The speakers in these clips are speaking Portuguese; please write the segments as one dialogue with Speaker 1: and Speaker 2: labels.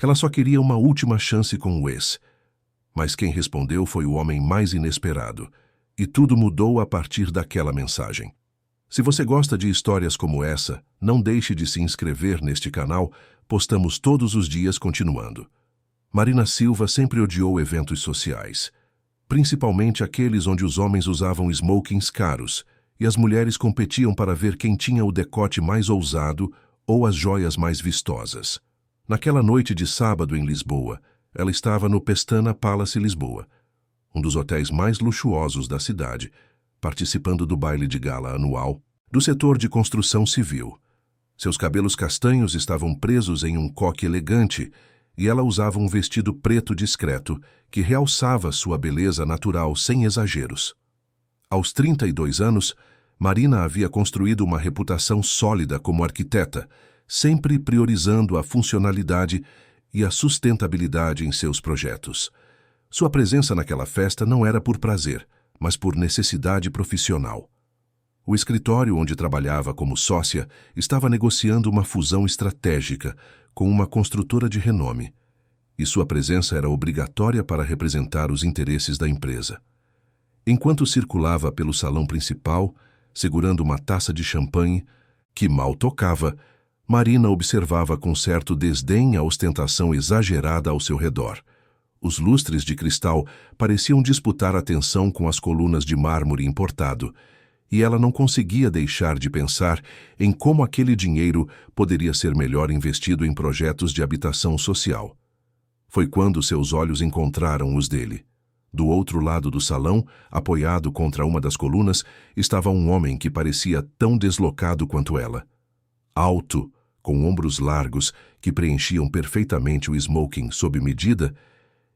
Speaker 1: Ela só queria uma última chance com o ex. Mas quem respondeu foi o homem mais inesperado. E tudo mudou a partir daquela mensagem. Se você gosta de histórias como essa, não deixe de se inscrever neste canal, postamos todos os dias continuando. Marina Silva sempre odiou eventos sociais, principalmente aqueles onde os homens usavam smokings caros e as mulheres competiam para ver quem tinha o decote mais ousado ou as joias mais vistosas. Naquela noite de sábado em Lisboa, ela estava no Pestana Palace Lisboa, um dos hotéis mais luxuosos da cidade, participando do baile de gala anual do setor de construção civil. Seus cabelos castanhos estavam presos em um coque elegante e ela usava um vestido preto discreto que realçava sua beleza natural sem exageros. Aos 32 anos, Marina havia construído uma reputação sólida como arquiteta, sempre priorizando a funcionalidade e a sustentabilidade em seus projetos. Sua presença naquela festa não era por prazer, mas por necessidade profissional. O escritório onde trabalhava como sócia estava negociando uma fusão estratégica com uma construtora de renome, e sua presença era obrigatória para representar os interesses da empresa. Enquanto circulava pelo salão principal, segurando uma taça de champanhe, que mal tocava, Marina observava com certo desdém a ostentação exagerada ao seu redor. Os lustres de cristal pareciam disputar atenção com as colunas de mármore importado, e ela não conseguia deixar de pensar em como aquele dinheiro poderia ser melhor investido em projetos de habitação social. Foi quando seus olhos encontraram os dele. Do outro lado do salão, apoiado contra uma das colunas, estava um homem que parecia tão deslocado quanto ela. Alto, com ombros largos que preenchiam perfeitamente o smoking sob medida,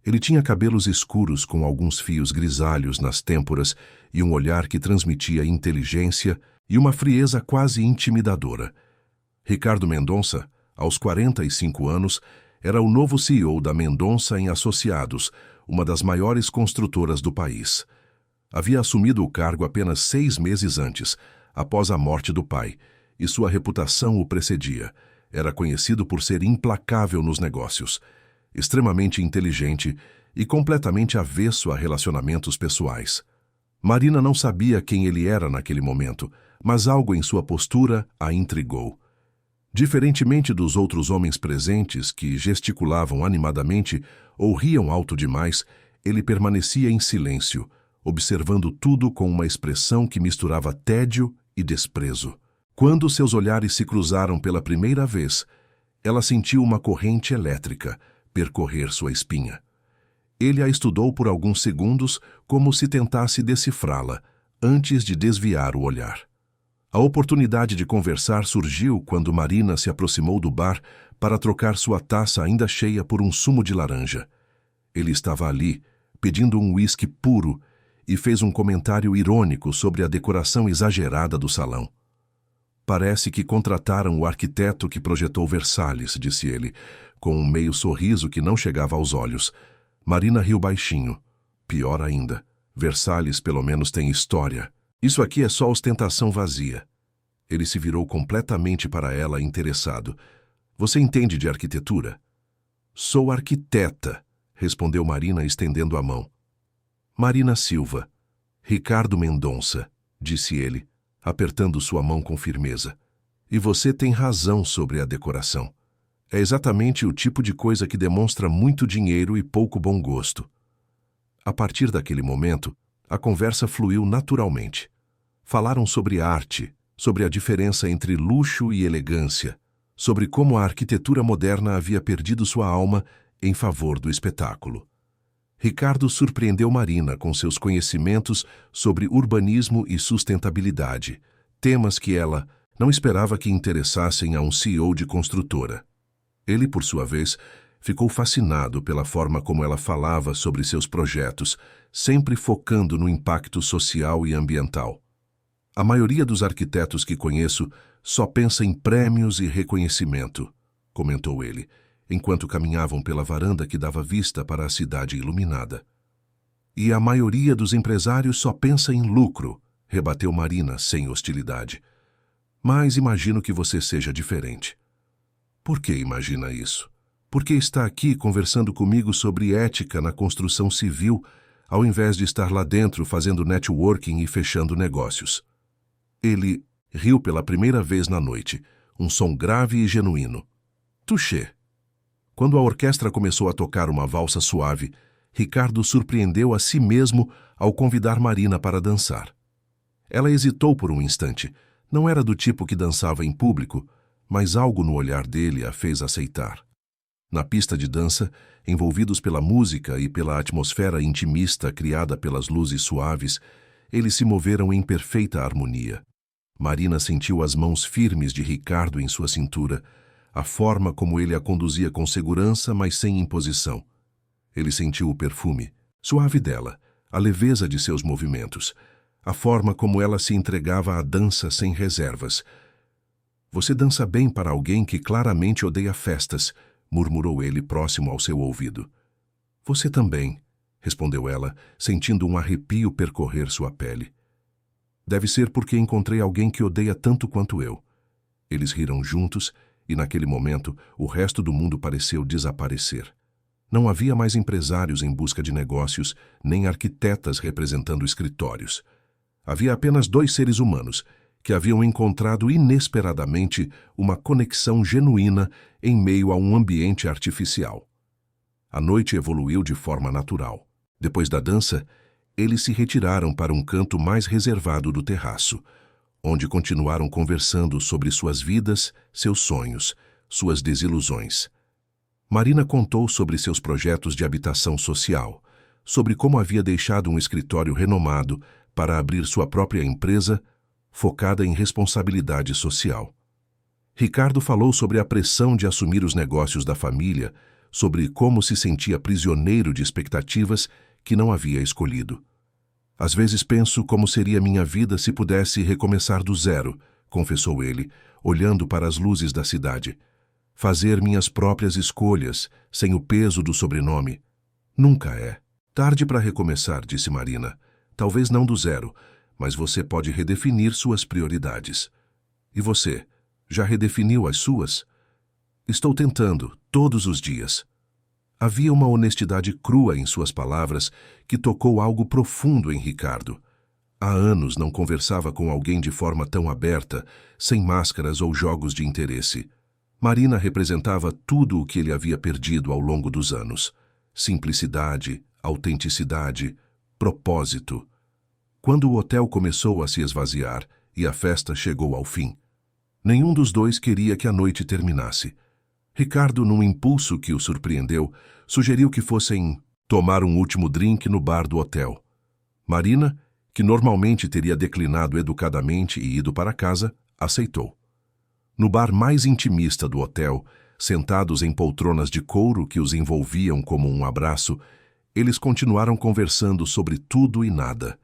Speaker 1: ele tinha cabelos escuros com alguns fios grisalhos nas têmporas e um olhar que transmitia inteligência e uma frieza quase intimidadora. Ricardo Mendonça, aos 45 anos, era o novo CEO da Mendonça em Associados, uma das maiores construtoras do país. Havia assumido o cargo apenas 6 meses antes, após a morte do pai, e sua reputação o precedia. Era conhecido por ser implacável nos negócios, extremamente inteligente e completamente avesso a relacionamentos pessoais. Marina não sabia quem ele era naquele momento, mas algo em sua postura a intrigou. Diferentemente dos outros homens presentes que gesticulavam animadamente ou riam alto demais, ele permanecia em silêncio, observando tudo com uma expressão que misturava tédio e desprezo. Quando seus olhares se cruzaram pela primeira vez, ela sentiu uma corrente elétrica percorrer sua espinha. Ele a estudou por alguns segundos como se tentasse decifrá-la, antes de desviar o olhar. A oportunidade de conversar surgiu quando Marina se aproximou do bar para trocar sua taça ainda cheia por um sumo de laranja. Ele estava ali, pedindo um uísque puro, e fez um comentário irônico sobre a decoração exagerada do salão. Parece que contrataram o arquiteto que projetou Versalhes, disse ele, com um meio sorriso que não chegava aos olhos. Marina riu baixinho. Pior ainda, Versalhes pelo menos tem história. Isso aqui é só ostentação vazia. Ele se virou completamente para ela, interessado. Você entende de arquitetura? Sou arquiteta, respondeu Marina estendendo a mão. Marina Silva. Ricardo Mendonça, disse ele, apertando sua mão com firmeza. E você tem razão sobre a decoração. É exatamente o tipo de coisa que demonstra muito dinheiro e pouco bom gosto. A partir daquele momento, a conversa fluiu naturalmente. Falaram sobre arte, sobre a diferença entre luxo e elegância, sobre como a arquitetura moderna havia perdido sua alma em favor do espetáculo. Ricardo surpreendeu Marina com seus conhecimentos sobre urbanismo e sustentabilidade, temas que ela não esperava que interessassem a um CEO de construtora. Ele, por sua vez, ficou fascinado pela forma como ela falava sobre seus projetos, sempre focando no impacto social e ambiental. A maioria dos arquitetos que conheço só pensa em prêmios e reconhecimento, comentou ele, enquanto caminhavam pela varanda que dava vista para a cidade iluminada. E a maioria dos empresários só pensa em lucro, rebateu Marina sem hostilidade. Mas imagino que você seja diferente. Por que imagina isso? Por que está aqui conversando comigo sobre ética na construção civil, ao invés de estar lá dentro fazendo networking e fechando negócios? Ele riu pela primeira vez na noite, um som grave e genuíno. Touché. Quando a orquestra começou a tocar uma valsa suave, Ricardo surpreendeu a si mesmo ao convidar Marina para dançar. Ela hesitou por um instante. Não era do tipo que dançava em público, mas algo no olhar dele a fez aceitar. Na pista de dança, envolvidos pela música e pela atmosfera intimista criada pelas luzes suaves, eles se moveram em perfeita harmonia. Marina sentiu as mãos firmes de Ricardo em sua cintura, a forma como ele a conduzia com segurança, mas sem imposição. Ele sentiu o perfume suave dela, a leveza de seus movimentos, a forma como ela se entregava à dança sem reservas. Você dança bem para alguém que claramente odeia festas, murmurou ele próximo ao seu ouvido. Você também, respondeu ela, sentindo um arrepio percorrer sua pele. Deve ser porque encontrei alguém que odeia tanto quanto eu. Eles riram juntos e, naquele momento, o resto do mundo pareceu desaparecer. Não havia mais empresários em busca de negócios, nem arquitetas representando escritórios. Havia apenas dois seres humanos que haviam encontrado inesperadamente uma conexão genuína em meio a um ambiente artificial. A noite evoluiu de forma natural. Depois da dança, eles se retiraram para um canto mais reservado do terraço, onde continuaram conversando sobre suas vidas, seus sonhos, suas desilusões. Marina contou sobre seus projetos de habitação social, sobre como havia deixado um escritório renomado para abrir sua própria empresa, focada em responsabilidade social. Ricardo falou sobre a pressão de assumir os negócios da família, sobre como se sentia prisioneiro de expectativas que não havia escolhido. Às vezes penso como seria minha vida se pudesse recomeçar do zero, confessou ele, olhando para as luzes da cidade. Fazer minhas próprias escolhas, sem o peso do sobrenome. Nunca é. Tarde para recomeçar, disse Marina. Talvez não do zero, mas você pode redefinir suas prioridades. E você, já redefiniu as suas? Estou tentando, todos os dias. Havia uma honestidade crua em suas palavras que tocou algo profundo em Ricardo. Há anos não conversava com alguém de forma tão aberta, sem máscaras ou jogos de interesse. Marina representava tudo o que ele havia perdido ao longo dos anos. Simplicidade, autenticidade, propósito. Quando o hotel começou a se esvaziar e a festa chegou ao fim, nenhum dos dois queria que a noite terminasse. Ricardo, num impulso que o surpreendeu, sugeriu que fossem tomar um último drink no bar do hotel. Marina, que normalmente teria declinado educadamente e ido para casa, aceitou. No bar mais intimista do hotel, sentados em poltronas de couro que os envolviam como um abraço, eles continuaram conversando sobre tudo e nada.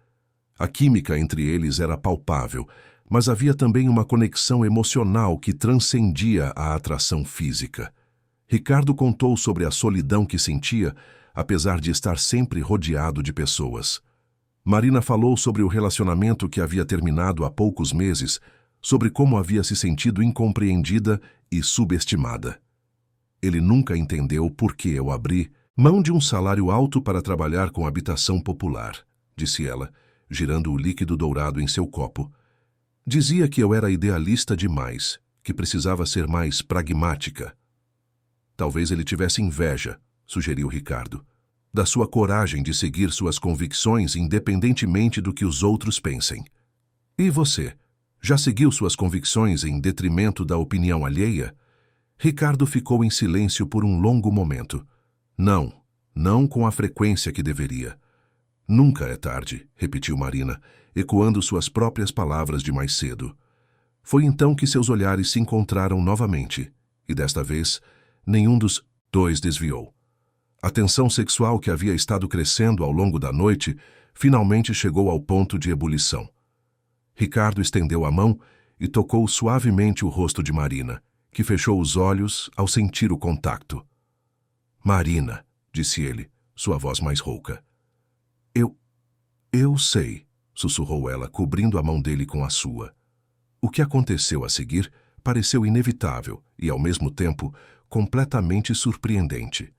Speaker 1: A química entre eles era palpável, mas havia também uma conexão emocional que transcendia a atração física. Ricardo contou sobre a solidão que sentia, apesar de estar sempre rodeado de pessoas. Marina falou sobre o relacionamento que havia terminado há poucos meses, sobre como havia se sentido incompreendida e subestimada. Ele nunca entendeu por que eu abri mão de um salário alto para trabalhar com habitação popular, disse ela, girando o líquido dourado em seu copo. Dizia que eu era idealista demais, que precisava ser mais pragmática. Talvez ele tivesse inveja, sugeriu Ricardo, da sua coragem de seguir suas convicções independentemente do que os outros pensem. E você? Já seguiu suas convicções em detrimento da opinião alheia? Ricardo ficou em silêncio por um longo momento. Não com a frequência que deveria. Nunca é tarde, repetiu Marina, ecoando suas próprias palavras de mais cedo. Foi então que seus olhares se encontraram novamente, e desta vez, nenhum dos dois desviou. A tensão sexual que havia estado crescendo ao longo da noite finalmente chegou ao ponto de ebulição. Ricardo estendeu a mão e tocou suavemente o rosto de Marina, que fechou os olhos ao sentir o contato. Marina, disse ele, sua voz mais rouca. Eu sei, sussurrou ela, cobrindo a mão dele com a sua. O que aconteceu a seguir pareceu inevitável e, ao mesmo tempo, completamente surpreendente.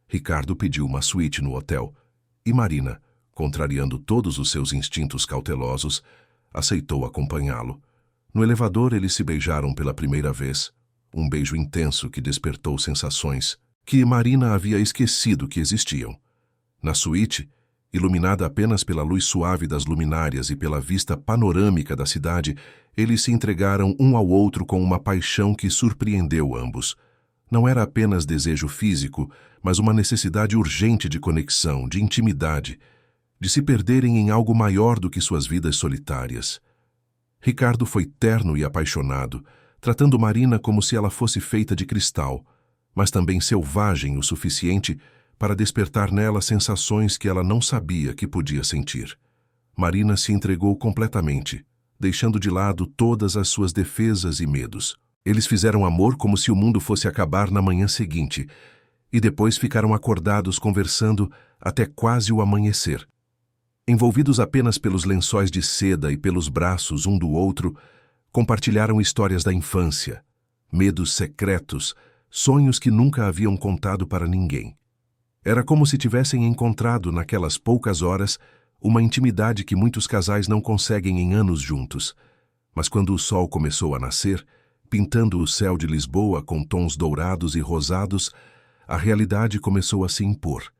Speaker 1: Ricardo pediu uma suíte no hotel e Marina, contrariando todos os seus instintos cautelosos, aceitou acompanhá-lo. No elevador, eles se beijaram pela primeira vez, um beijo intenso que despertou sensações que Marina havia esquecido que existiam. Na suíte, iluminada apenas pela luz suave das luminárias e pela vista panorâmica da cidade, eles se entregaram um ao outro com uma paixão que surpreendeu ambos. Não era apenas desejo físico, mas uma necessidade urgente de conexão, de intimidade, de se perderem em algo maior do que suas vidas solitárias. Ricardo foi terno e apaixonado, tratando Marina como se ela fosse feita de cristal, mas também selvagem o suficiente para despertar nela sensações que ela não sabia que podia sentir. Marina se entregou completamente, deixando de lado todas as suas defesas e medos. Eles fizeram amor como se o mundo fosse acabar na manhã seguinte, e depois ficaram acordados conversando até quase o amanhecer. Envolvidos apenas pelos lençóis de seda e pelos braços um do outro, compartilharam histórias da infância, medos secretos, sonhos que nunca haviam contado para ninguém. Era como se tivessem encontrado naquelas poucas horas uma intimidade que muitos casais não conseguem em anos juntos. Mas quando o sol começou a nascer, pintando o céu de Lisboa com tons dourados e rosados, a realidade começou a se impor.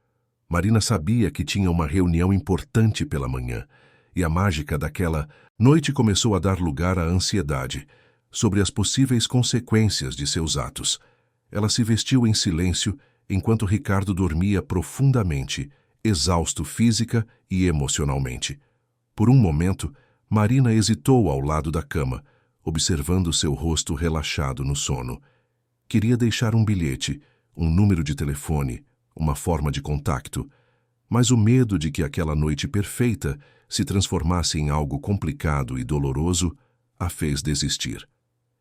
Speaker 1: Marina sabia que tinha uma reunião importante pela manhã, e a mágica daquela noite começou a dar lugar à ansiedade sobre as possíveis consequências de seus atos. Ela se vestiu em silêncio enquanto Ricardo dormia profundamente, exausto física e emocionalmente. Por um momento, Marina hesitou ao lado da cama, observando seu rosto relaxado no sono. Queria deixar um bilhete, um número de telefone, uma forma de contacto, mas o medo de que aquela noite perfeita se transformasse em algo complicado e doloroso a fez desistir.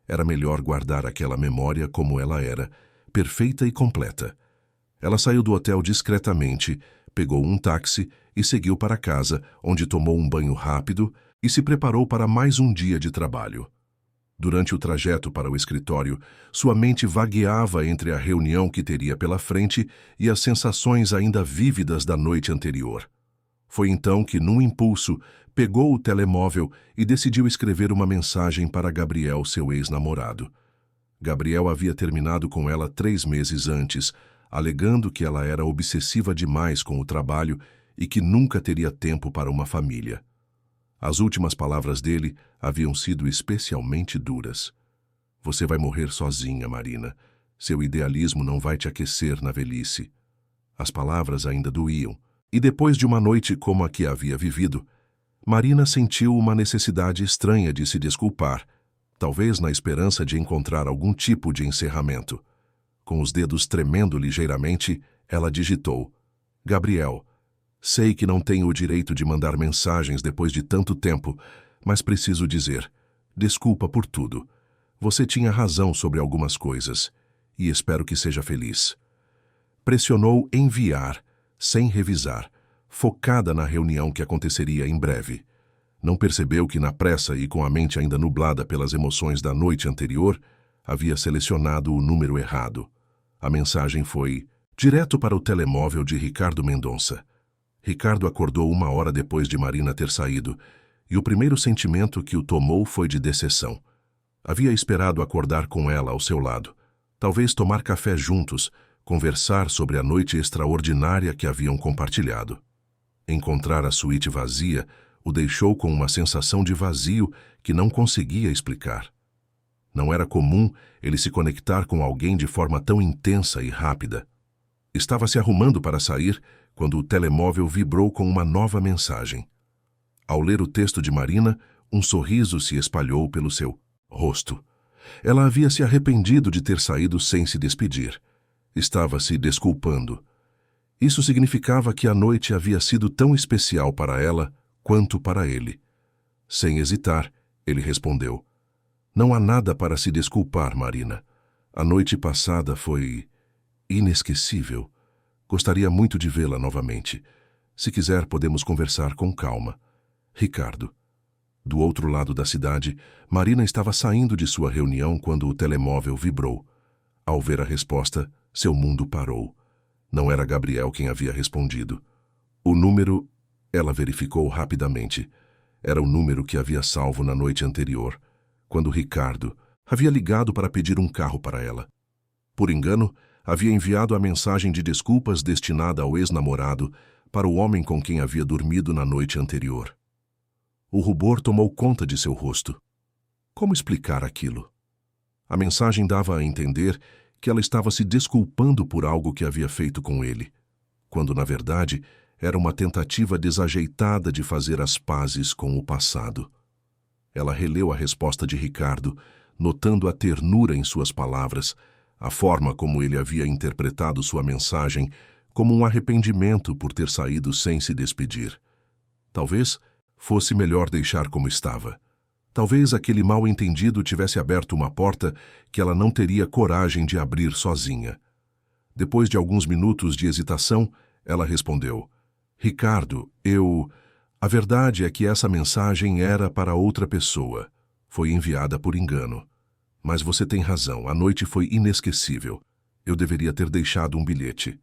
Speaker 1: Era melhor guardar aquela memória como ela era, perfeita e completa. Ela saiu do hotel discretamente, pegou um táxi e seguiu para casa, onde tomou um banho rápido e se preparou para mais um dia de trabalho. Durante o trajeto para o escritório, sua mente vagueava entre a reunião que teria pela frente e as sensações ainda vívidas da noite anterior. Foi então que, num impulso, pegou o telemóvel e decidiu escrever uma mensagem para Gabriel, seu ex-namorado. Gabriel havia terminado com ela 3 meses antes, alegando que ela era obsessiva demais com o trabalho e que nunca teria tempo para uma família. As últimas palavras dele haviam sido especialmente duras. Você vai morrer sozinha, Marina. Seu idealismo não vai te aquecer na velhice. As palavras ainda doíam, e depois de uma noite como a que havia vivido, Marina sentiu uma necessidade estranha de se desculpar, talvez na esperança de encontrar algum tipo de encerramento. Com os dedos tremendo ligeiramente, ela digitou: Gabriel, sei que não tenho o direito de mandar mensagens depois de tanto tempo, mas preciso dizer, desculpa por tudo. Você tinha razão sobre algumas coisas, e espero que seja feliz. Pressionou enviar, sem revisar, focada na reunião que aconteceria em breve. Não percebeu que, na pressa e com a mente ainda nublada pelas emoções da noite anterior, havia selecionado o número errado. A mensagem foi direto para o telemóvel de Ricardo Mendonça. Ricardo acordou 1 hora depois de Marina ter saído, e o primeiro sentimento que o tomou foi de decepção. Havia esperado acordar com ela ao seu lado, talvez tomar café juntos, conversar sobre a noite extraordinária que haviam compartilhado. Encontrar a suíte vazia o deixou com uma sensação de vazio que não conseguia explicar. Não era comum ele se conectar com alguém de forma tão intensa e rápida. Estava se arrumando para sair quando o telemóvel vibrou com uma nova mensagem. Ao ler o texto de Marina, um sorriso se espalhou pelo seu rosto. Ela havia se arrependido de ter saído sem se despedir. Estava se desculpando. Isso significava que a noite havia sido tão especial para ela quanto para ele. Sem hesitar, ele respondeu: Não há nada para se desculpar, Marina. A noite passada foi inesquecível. Gostaria muito de vê-la novamente. Se quiser, podemos conversar com calma. Ricardo. Do outro lado da cidade, Marina estava saindo de sua reunião quando o telemóvel vibrou. Ao ver a resposta, seu mundo parou. Não era Gabriel quem havia respondido. O número, ela verificou rapidamente, era o número que havia salvo na noite anterior, quando Ricardo havia ligado para pedir um carro para ela. Por engano, havia enviado a mensagem de desculpas destinada ao ex-namorado para o homem com quem havia dormido na noite anterior. O rubor tomou conta de seu rosto. Como explicar aquilo? A mensagem dava a entender que ela estava se desculpando por algo que havia feito com ele, quando, na verdade, era uma tentativa desajeitada de fazer as pazes com o passado. Ela releu a resposta de Ricardo, notando a ternura em suas palavras, a forma como ele havia interpretado sua mensagem como um arrependimento por ter saído sem se despedir. Talvez fosse melhor deixar como estava. Talvez aquele mal-entendido tivesse aberto uma porta que ela não teria coragem de abrir sozinha. Depois de alguns minutos de hesitação, ela respondeu: Ricardo, A verdade é que essa mensagem era para outra pessoa. Foi enviada por engano. Mas você tem razão, a noite foi inesquecível. Eu deveria ter deixado um bilhete.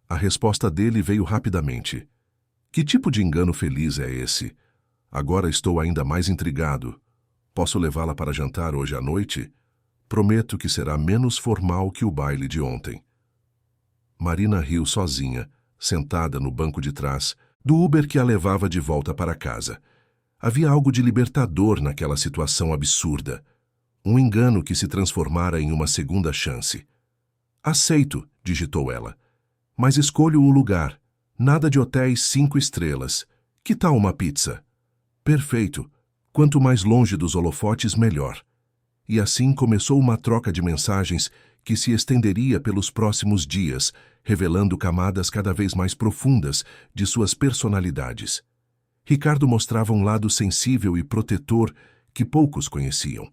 Speaker 1: A resposta dele veio rapidamente. Que tipo de engano feliz é esse? Agora estou ainda mais intrigado. Posso levá-la para jantar hoje à noite? Prometo que será menos formal que o baile de ontem. Marina riu sozinha, sentada no banco de trás, do Uber que a levava de volta para casa. Havia algo de libertador naquela situação absurda. Um engano que se transformara em uma segunda chance. Aceito, digitou ela. Mas escolho o lugar. Nada de hotéis 5 estrelas. Que tal uma pizza? Perfeito. Quanto mais longe dos holofotes, melhor. E assim começou uma troca de mensagens que se estenderia pelos próximos dias, revelando camadas cada vez mais profundas de suas personalidades. Ricardo mostrava um lado sensível e protetor que poucos conheciam.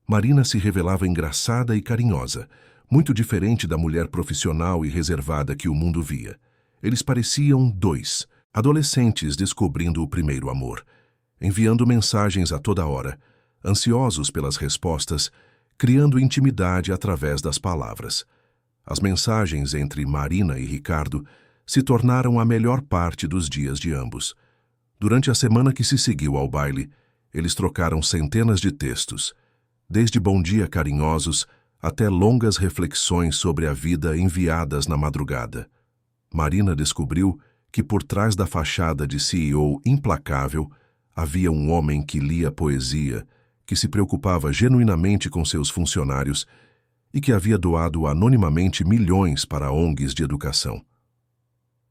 Speaker 1: Marina se revelava engraçada e carinhosa, muito diferente da mulher profissional e reservada que o mundo via. Eles pareciam dois, adolescentes descobrindo o primeiro amor, enviando mensagens a toda hora, ansiosos pelas respostas, criando intimidade através das palavras. As mensagens entre Marina e Ricardo se tornaram a melhor parte dos dias de ambos. Durante a semana que se seguiu ao baile, eles trocaram centenas de textos, desde bom dia carinhosos até longas reflexões sobre a vida enviadas na madrugada. Marina descobriu que por trás da fachada de CEO implacável havia um homem que lia poesia, que se preocupava genuinamente com seus funcionários e que havia doado anonimamente milhões para ONGs de educação.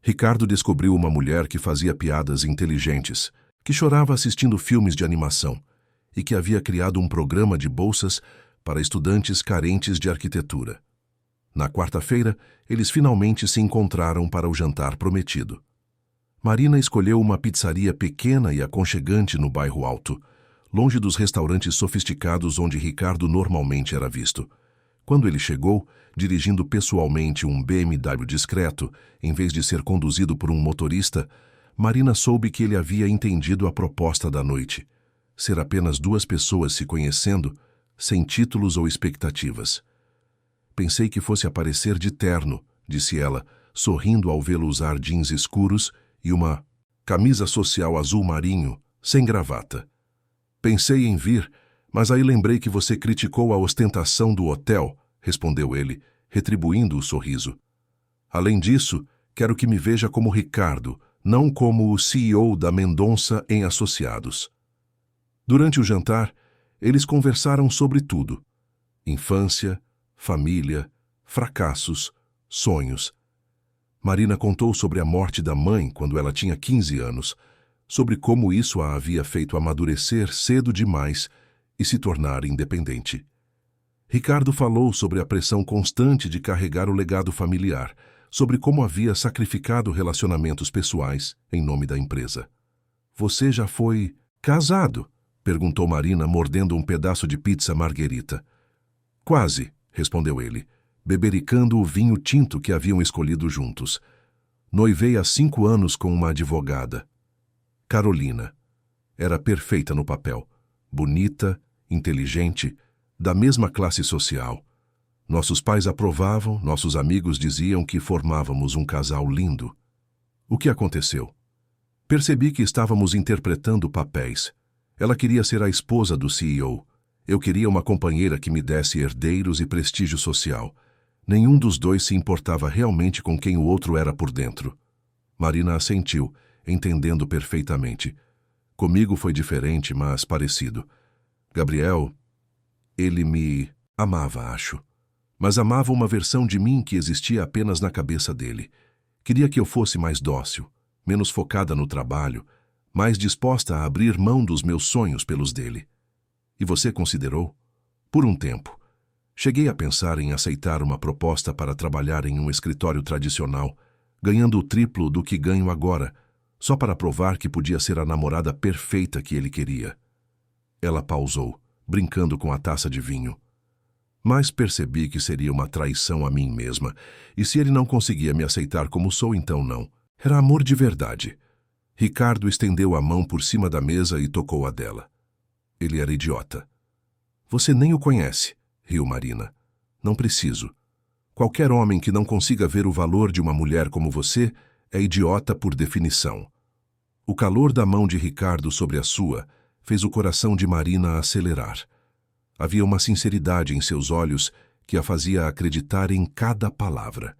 Speaker 1: Ricardo descobriu uma mulher que fazia piadas inteligentes, que chorava assistindo filmes de animação e que havia criado um programa de bolsas para estudantes carentes de arquitetura. Na quarta-feira, eles finalmente se encontraram para o jantar prometido. Marina escolheu uma pizzaria pequena e aconchegante no bairro Alto, longe dos restaurantes sofisticados onde Ricardo normalmente era visto. Quando ele chegou, dirigindo pessoalmente um BMW discreto, em vez de ser conduzido por um motorista, Marina soube que ele havia entendido a proposta da noite: ser apenas duas pessoas se conhecendo, sem títulos ou expectativas. Pensei que fosse aparecer de terno, disse ela, sorrindo ao vê-lo usar jeans escuros e uma camisa social azul marinho, sem gravata. Pensei em vir, mas aí lembrei que você criticou a ostentação do hotel, respondeu ele, retribuindo o sorriso. Além disso, quero que me veja como Ricardo, não como o CEO da Mendonça em Associados. Durante o jantar, eles conversaram sobre tudo: infância, família, fracassos, sonhos. Marina contou sobre a morte da mãe quando ela tinha 15 anos, sobre como isso a havia feito amadurecer cedo demais e se tornar independente. Ricardo falou sobre a pressão constante de carregar o legado familiar, sobre como havia sacrificado relacionamentos pessoais em nome da empresa. Você já foi casado? Perguntou Marina, mordendo um pedaço de pizza marguerita. Quase, respondeu ele, bebericando o vinho tinto que haviam escolhido juntos. Noivei há 5 anos com uma advogada. Carolina. Era perfeita no papel. Bonita, inteligente, da mesma classe social. Nossos pais aprovavam, nossos amigos diziam que formávamos um casal lindo. O que aconteceu? Percebi que estávamos interpretando papéis. Ela queria ser a esposa do CEO. Eu queria uma companheira que me desse herdeiros e prestígio social. Nenhum dos dois se importava realmente com quem o outro era por dentro. Marina assentiu, entendendo perfeitamente. Comigo foi diferente, mas parecido. Gabriel, ele me amava, acho. Mas amava uma versão de mim que existia apenas na cabeça dele. Queria que eu fosse mais dócil, menos focada no trabalho, mais disposta a abrir mão dos meus sonhos pelos dele. E você considerou? Por um tempo. Cheguei a pensar em aceitar uma proposta para trabalhar em um escritório tradicional, ganhando o triplo do que ganho agora, só para provar que podia ser a namorada perfeita que ele queria. Ela pausou, brincando com a taça de vinho. Mas percebi que seria uma traição a mim mesma, e se ele não conseguia me aceitar como sou, então não. Era amor de verdade. Ricardo estendeu a mão por cima da mesa e tocou a dela. Ele era idiota. Você nem o conhece, riu Marina. Não preciso. Qualquer homem que não consiga ver o valor de uma mulher como você é idiota por definição. O calor da mão de Ricardo sobre a sua fez o coração de Marina acelerar. Havia uma sinceridade em seus olhos que a fazia acreditar em cada palavra.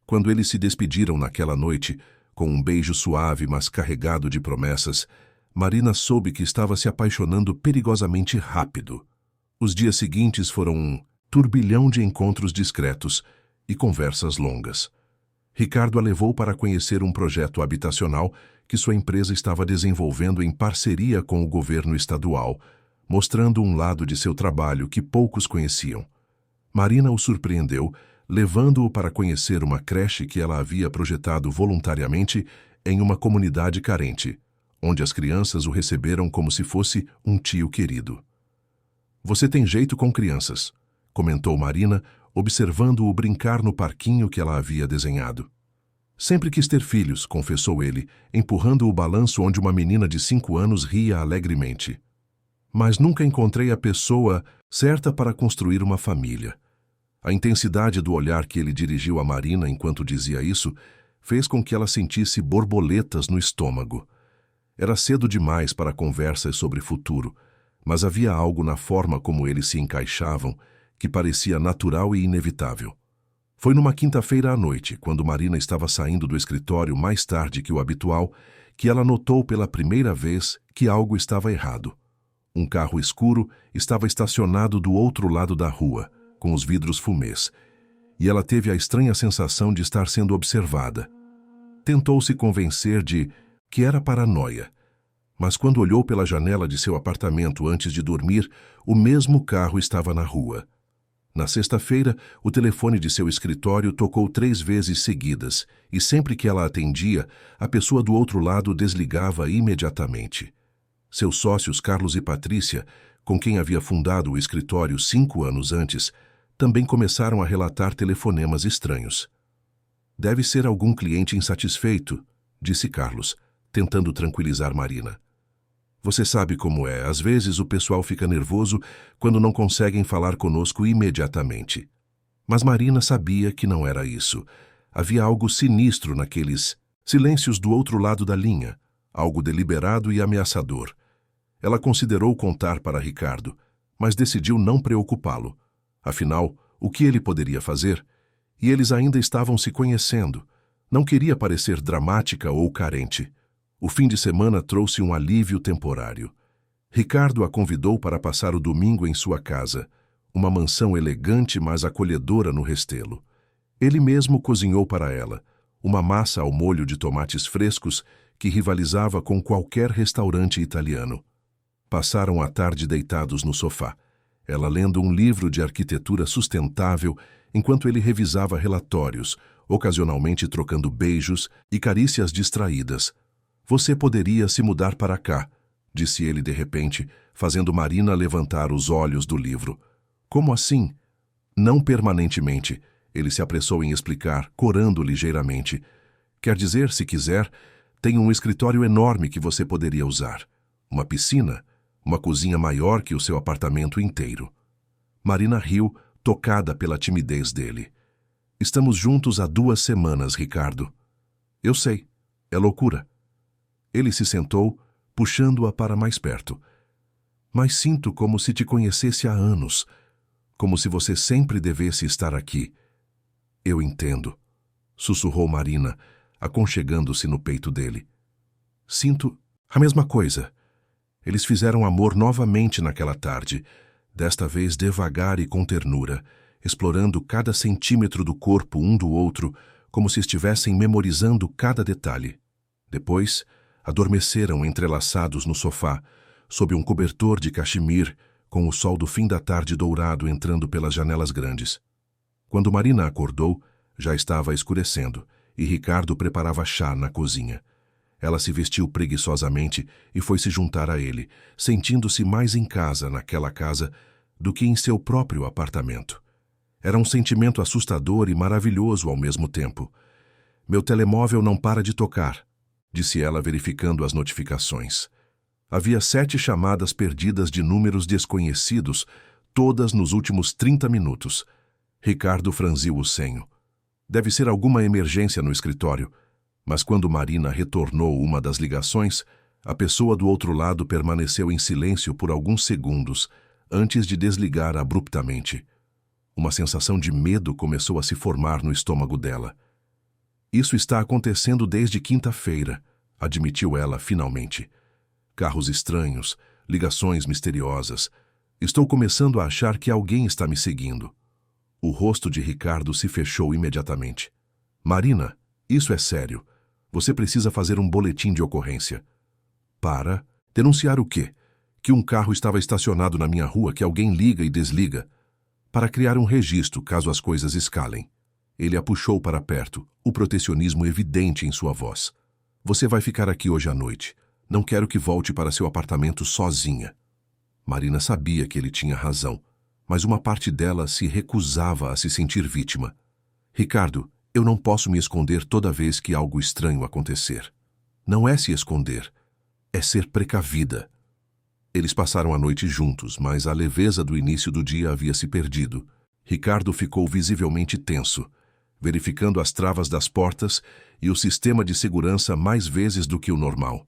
Speaker 1: Quando eles se despediram naquela noite, com um beijo suave mas carregado de promessas, Marina soube que estava se apaixonando perigosamente rápido. Os dias seguintes foram um turbilhão de encontros discretos e conversas longas. Ricardo a levou para conhecer um projeto habitacional que sua empresa estava desenvolvendo em parceria com o governo estadual, mostrando um lado de seu trabalho que poucos conheciam. Marina o surpreendeu, levando-o para conhecer uma creche que ela havia projetado voluntariamente em uma comunidade carente, onde as crianças o receberam como se fosse um tio querido. Você tem jeito com crianças, comentou Marina, observando-o brincar no parquinho que ela havia desenhado. Sempre quis ter filhos, confessou ele, empurrando o balanço onde uma menina de 5 anos ria alegremente. Mas nunca encontrei a pessoa certa para construir uma família. A intensidade do olhar que ele dirigiu a Marina enquanto dizia isso fez com que ela sentisse borboletas no estômago. Era cedo demais para conversas sobre futuro, mas havia algo na forma como eles se encaixavam que parecia natural e inevitável. Foi numa quinta-feira à noite, quando Marina estava saindo do escritório mais tarde que o habitual, que ela notou pela primeira vez que algo estava errado. Um carro escuro estava estacionado do outro lado da rua, com os vidros fumês, e ela teve a estranha sensação de estar sendo observada. Tentou se convencer de que era paranoia, mas quando olhou pela janela de seu apartamento antes de dormir, o mesmo carro estava na rua. Na sexta-feira, o telefone de seu escritório tocou 3 vezes seguidas, e sempre que ela atendia, a pessoa do outro lado desligava imediatamente. Seus sócios Carlos e Patrícia, com quem havia fundado o escritório 5 anos antes, também começaram a relatar telefonemas estranhos. Deve ser algum cliente insatisfeito, disse Carlos, tentando tranquilizar Marina. Você sabe como é, às vezes o pessoal fica nervoso quando não conseguem falar conosco imediatamente. Mas Marina sabia que não era isso. Havia algo sinistro naqueles silêncios do outro lado da linha, algo deliberado e ameaçador. Ela considerou contar para Ricardo, mas decidiu não preocupá-lo. Afinal, o que ele poderia fazer? E eles ainda estavam se conhecendo. Não queria parecer dramática ou carente. O fim de semana trouxe um alívio temporário. Ricardo a convidou para passar o domingo em sua casa, uma mansão elegante mas acolhedora no Restelo. Ele mesmo cozinhou para ela, uma massa ao molho de tomates frescos que rivalizava com qualquer restaurante italiano. Passaram a tarde deitados no sofá, ela lendo um livro de arquitetura sustentável enquanto ele revisava relatórios, ocasionalmente trocando beijos e carícias distraídas. Você poderia se mudar para cá, disse ele de repente, fazendo Marina levantar os olhos do livro. Como assim? Não permanentemente, ele se apressou em explicar, corando ligeiramente. Quer dizer, se quiser, tem um escritório enorme que você poderia usar. Uma piscina, uma cozinha maior que o seu apartamento inteiro. Marina riu, tocada pela timidez dele. Estamos juntos há 2 semanas, Ricardo. Eu sei, é loucura. Ele se sentou, puxando-a para mais perto. Mas sinto como se te conhecesse há anos, como se você sempre devesse estar aqui. Eu entendo, sussurrou Marina, aconchegando-se no peito dele. Sinto a mesma coisa. Eles fizeram amor novamente naquela tarde, desta vez devagar e com ternura, explorando cada centímetro do corpo um do outro, como se estivessem memorizando cada detalhe. Depois, adormeceram entrelaçados no sofá, sob um cobertor de cachemir, com o sol do fim da tarde dourado entrando pelas janelas grandes. Quando Marina acordou, já estava escurecendo, e Ricardo preparava chá na cozinha. Ela se vestiu preguiçosamente e foi se juntar a ele, sentindo-se mais em casa naquela casa do que em seu próprio apartamento. Era um sentimento assustador e maravilhoso ao mesmo tempo. Meu telemóvel não para de tocar, disse ela verificando as notificações. Havia 7 chamadas perdidas de números desconhecidos, todas nos últimos 30 minutos. Ricardo franziu o senho. Deve ser alguma emergência no escritório. Mas quando Marina retornou uma das ligações, a pessoa do outro lado permaneceu em silêncio por alguns segundos, antes de desligar abruptamente. Uma sensação de medo começou a se formar no estômago dela. Isso está acontecendo desde quinta-feira, admitiu ela finalmente. Carros estranhos, ligações misteriosas. Estou começando a achar que alguém está me seguindo. O rosto de Ricardo se fechou imediatamente. Marina, isso é sério. Você precisa fazer um boletim de ocorrência. Para? Denunciar o quê? Que um carro estava estacionado na minha rua, que alguém liga e desliga. Para criar um registro, caso as coisas escalem. Ele a puxou para perto, o protecionismo evidente em sua voz. Você vai ficar aqui hoje à noite. Não quero que volte para seu apartamento sozinha. Marina sabia que ele tinha razão, mas uma parte dela se recusava a se sentir vítima. Ricardo, eu não posso me esconder toda vez que algo estranho acontecer. Não é se esconder, é ser precavida. Eles passaram a noite juntos, mas a leveza do início do dia havia se perdido. Ricardo ficou visivelmente tenso, verificando as travas das portas e o sistema de segurança mais vezes do que o normal.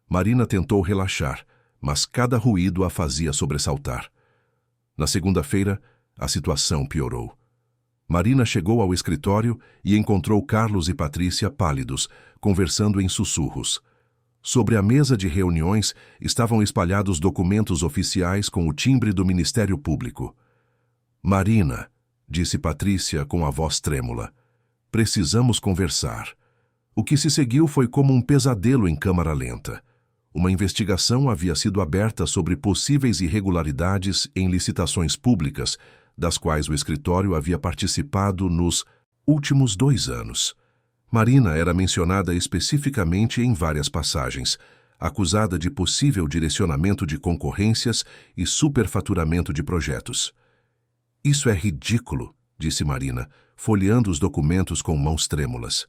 Speaker 1: Marina tentou relaxar, mas cada ruído a fazia sobressaltar. Na segunda-feira, a situação piorou. Marina chegou ao escritório e encontrou Carlos e Patrícia pálidos, conversando em sussurros. Sobre a mesa de reuniões estavam espalhados documentos oficiais com o timbre do Ministério Público. Marina, disse Patrícia com a voz trêmula, precisamos conversar. O que se seguiu foi como um pesadelo em câmara lenta. Uma investigação havia sido aberta sobre possíveis irregularidades em licitações públicas, das quais o escritório havia participado nos últimos 2 anos. Marina era mencionada especificamente em várias passagens, acusada de possível direcionamento de concorrências e superfaturamento de projetos. Isso é ridículo, disse Marina, folheando os documentos com mãos trêmulas.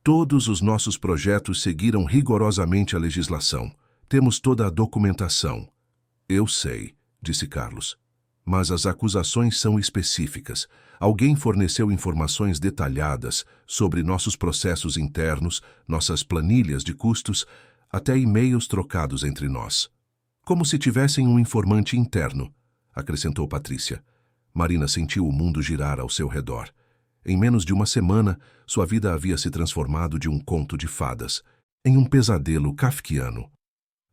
Speaker 1: Todos os nossos projetos seguiram rigorosamente a legislação. Temos toda a documentação. Eu sei, disse Carlos. Mas as acusações são específicas. Alguém forneceu informações detalhadas sobre nossos processos internos, nossas planilhas de custos, até e-mails trocados entre nós. Como se tivessem um informante interno, acrescentou Patrícia. Marina sentiu o mundo girar ao seu redor. Em menos de uma semana, sua vida havia se transformado de um conto de fadas em um pesadelo kafkiano.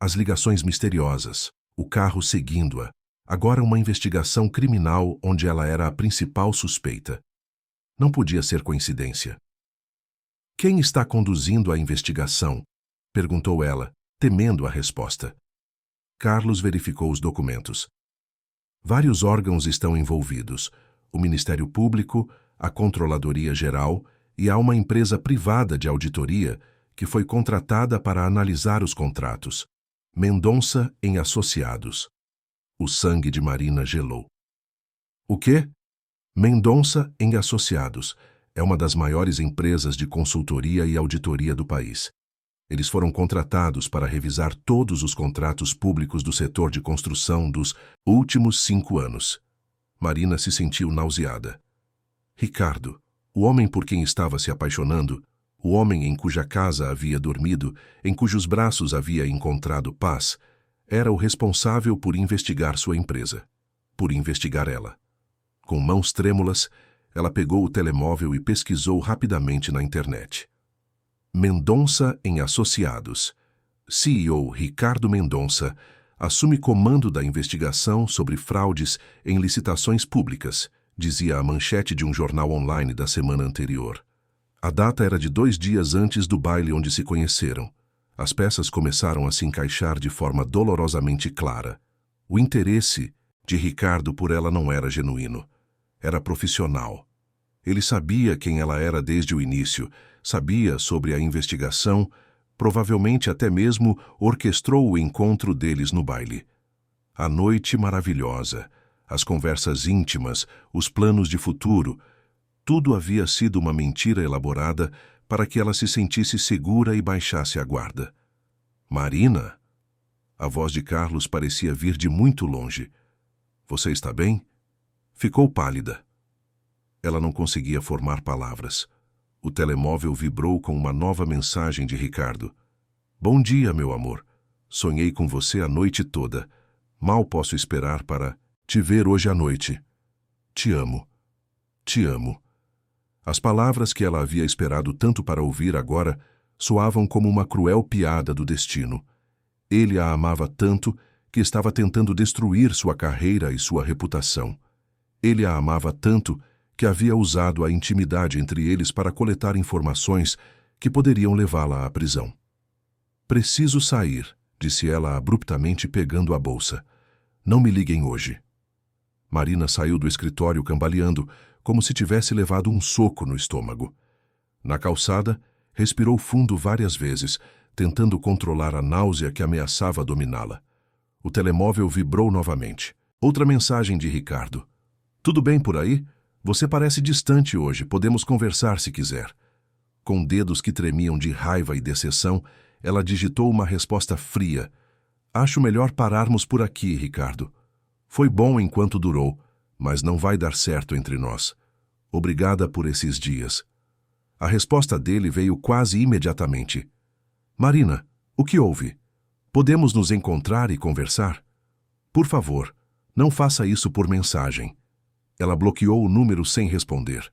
Speaker 1: As ligações misteriosas, o carro seguindo-a, agora uma investigação criminal onde ela era a principal suspeita. Não podia ser coincidência. Quem está conduzindo a investigação? Perguntou ela, temendo a resposta. Carlos verificou os documentos. Vários órgãos estão envolvidos: o Ministério Público, a Controladoria Geral e há uma empresa privada de auditoria que foi contratada para analisar os contratos. Mendonça em Associados. O sangue de Marina gelou. O quê? Mendonça em Associados. É uma das maiores empresas de consultoria e auditoria do país. Eles foram contratados para revisar todos os contratos públicos do setor de construção dos últimos 5 anos. Marina se sentiu nauseada. Ricardo, o homem por quem estava se apaixonando, o homem em cuja casa havia dormido, em cujos braços havia encontrado paz, era o responsável por investigar sua empresa, por investigar ela. Com mãos trêmulas, ela pegou o telemóvel e pesquisou rapidamente na internet. Mendonça em Associados. CEO Ricardo Mendonça assume comando da investigação sobre fraudes em licitações públicas, dizia a manchete de um jornal online da semana anterior. A data era de 2 dias antes do baile onde se conheceram. As peças começaram a se encaixar de forma dolorosamente clara. O interesse de Ricardo por ela não era genuíno. Era profissional. Ele sabia quem ela era desde o início, sabia sobre a investigação, provavelmente até mesmo orquestrou o encontro deles no baile. A noite maravilhosa, as conversas íntimas, os planos de futuro, tudo havia sido uma mentira elaborada para que ela se sentisse segura e baixasse a guarda. Marina? A voz de Carlos parecia vir de muito longe. Você está bem? Ficou pálida. Ela não conseguia formar palavras. O telemóvel vibrou com uma nova mensagem de Ricardo. Bom dia, meu amor. Sonhei com você a noite toda. Mal posso esperar para te ver hoje à noite. Te amo. Te amo. As palavras que ela havia esperado tanto para ouvir agora soavam como uma cruel piada do destino. Ele a amava tanto que estava tentando destruir sua carreira e sua reputação. Ele a amava tanto que havia usado a intimidade entre eles para coletar informações que poderiam levá-la à prisão. Preciso sair, disse ela abruptamente pegando a bolsa. Não me liguem hoje. Marina saiu do escritório cambaleando, como se tivesse levado um soco no estômago. Na calçada, respirou fundo várias vezes, tentando controlar a náusea que ameaçava dominá-la. O telemóvel vibrou novamente. Outra mensagem de Ricardo. Tudo bem por aí? Você parece distante hoje, podemos conversar se quiser. Com dedos que tremiam de raiva e decepção, ela digitou uma resposta fria. Acho melhor pararmos por aqui, Ricardo. Foi bom enquanto durou, mas não vai dar certo entre nós. Obrigada por esses dias. A resposta dele veio quase imediatamente. Marina, o que houve? Podemos nos encontrar e conversar? Por favor, não faça isso por mensagem. Ela bloqueou o número sem responder.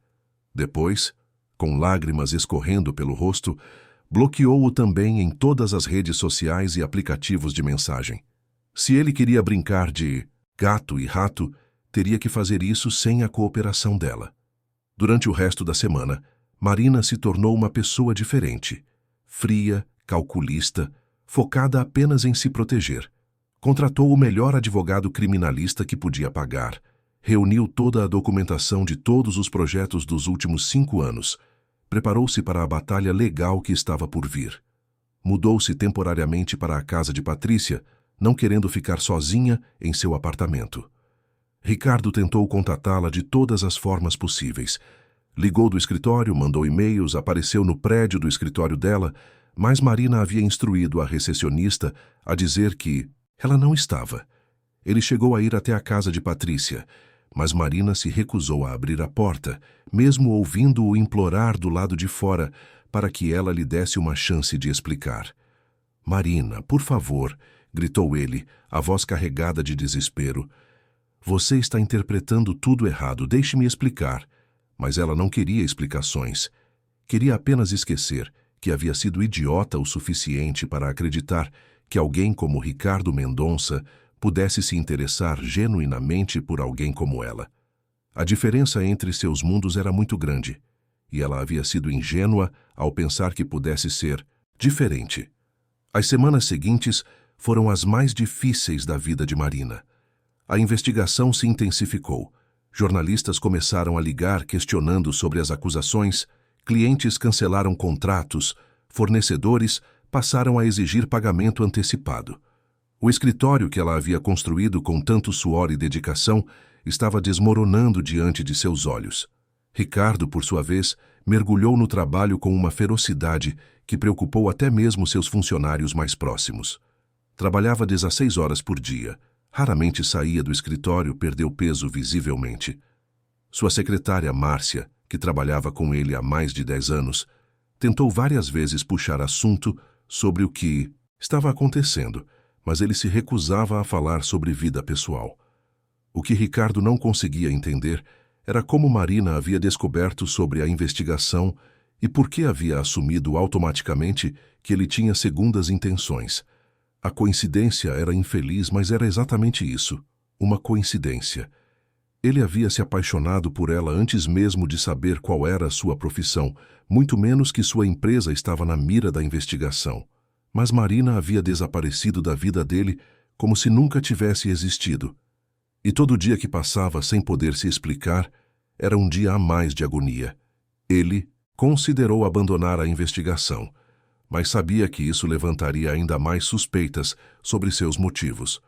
Speaker 1: Depois, com lágrimas escorrendo pelo rosto, bloqueou-o também em todas as redes sociais e aplicativos de mensagem. Se ele queria brincar de gato e rato, teria que fazer isso sem a cooperação dela. Durante o resto da semana, Marina se tornou uma pessoa diferente, fria, calculista, focada apenas em se proteger. Contratou o melhor advogado criminalista que podia pagar, reuniu toda a documentação de todos os projetos dos últimos 5 anos, preparou-se para a batalha legal que estava por vir. Mudou-se temporariamente para a casa de Patrícia, não querendo ficar sozinha em seu apartamento. Ricardo tentou contatá-la de todas as formas possíveis. Ligou do escritório, mandou e-mails, apareceu no prédio do escritório dela, mas Marina havia instruído a recepcionista a dizer que ela não estava. Ele chegou a ir até a casa de Patrícia, mas Marina se recusou a abrir a porta, mesmo ouvindo-o implorar do lado de fora para que ela lhe desse uma chance de explicar. Marina, por favor, gritou ele, a voz carregada de desespero. Você está interpretando tudo errado, deixe-me explicar. Mas ela não queria explicações. Queria apenas esquecer que havia sido idiota o suficiente para acreditar que alguém como Ricardo Mendonça pudesse se interessar genuinamente por alguém como ela. A diferença entre seus mundos era muito grande, e ela havia sido ingênua ao pensar que pudesse ser diferente. As semanas seguintes foram as mais difíceis da vida de Marina. A investigação se intensificou. Jornalistas começaram a ligar questionando sobre as acusações, clientes cancelaram contratos, fornecedores passaram a exigir pagamento antecipado. O escritório que ela havia construído com tanto suor e dedicação estava desmoronando diante de seus olhos. Ricardo, por sua vez, mergulhou no trabalho com uma ferocidade que preocupou até mesmo seus funcionários mais próximos. Trabalhava 16 horas por dia, Raramente saía do escritório, perdeu peso visivelmente. Sua secretária, Márcia, que trabalhava com ele há mais de 10 anos, tentou várias vezes puxar assunto sobre o que estava acontecendo, mas ele se recusava a falar sobre vida pessoal. O que Ricardo não conseguia entender era como Marina havia descoberto sobre a investigação e por que havia assumido automaticamente que ele tinha segundas intenções. A coincidência era infeliz, mas era exatamente isso, uma coincidência. Ele havia se apaixonado por ela antes mesmo de saber qual era a sua profissão, muito menos que sua empresa estava na mira da investigação. Mas Marina havia desaparecido da vida dele como se nunca tivesse existido. E todo dia que passava sem poder se explicar era um dia a mais de agonia. Ele considerou abandonar a investigação, mas sabia que isso levantaria ainda mais suspeitas sobre seus motivos.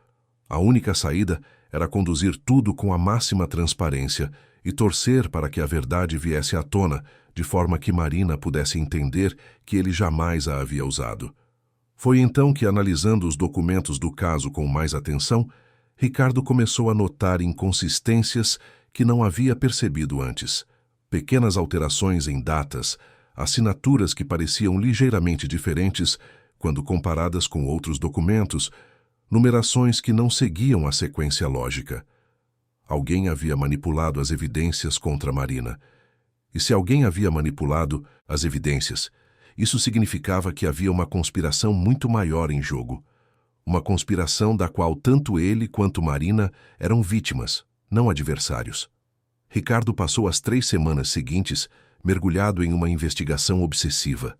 Speaker 1: A única saída era conduzir tudo com a máxima transparência e torcer para que a verdade viesse à tona, de forma que Marina pudesse entender que ele jamais a havia usado. Foi então que, analisando os documentos do caso com mais atenção, Ricardo começou a notar inconsistências que não havia percebido antes. Pequenas alterações em datas, assinaturas que pareciam ligeiramente diferentes quando comparadas com outros documentos, numerações que não seguiam a sequência lógica. Alguém havia manipulado as evidências contra Marina. E se alguém havia manipulado as evidências, isso significava que havia uma conspiração muito maior em jogo. Uma conspiração da qual tanto ele quanto Marina eram vítimas, não adversários. Ricardo passou as 3 semanas seguintes mergulhado em uma investigação obsessiva.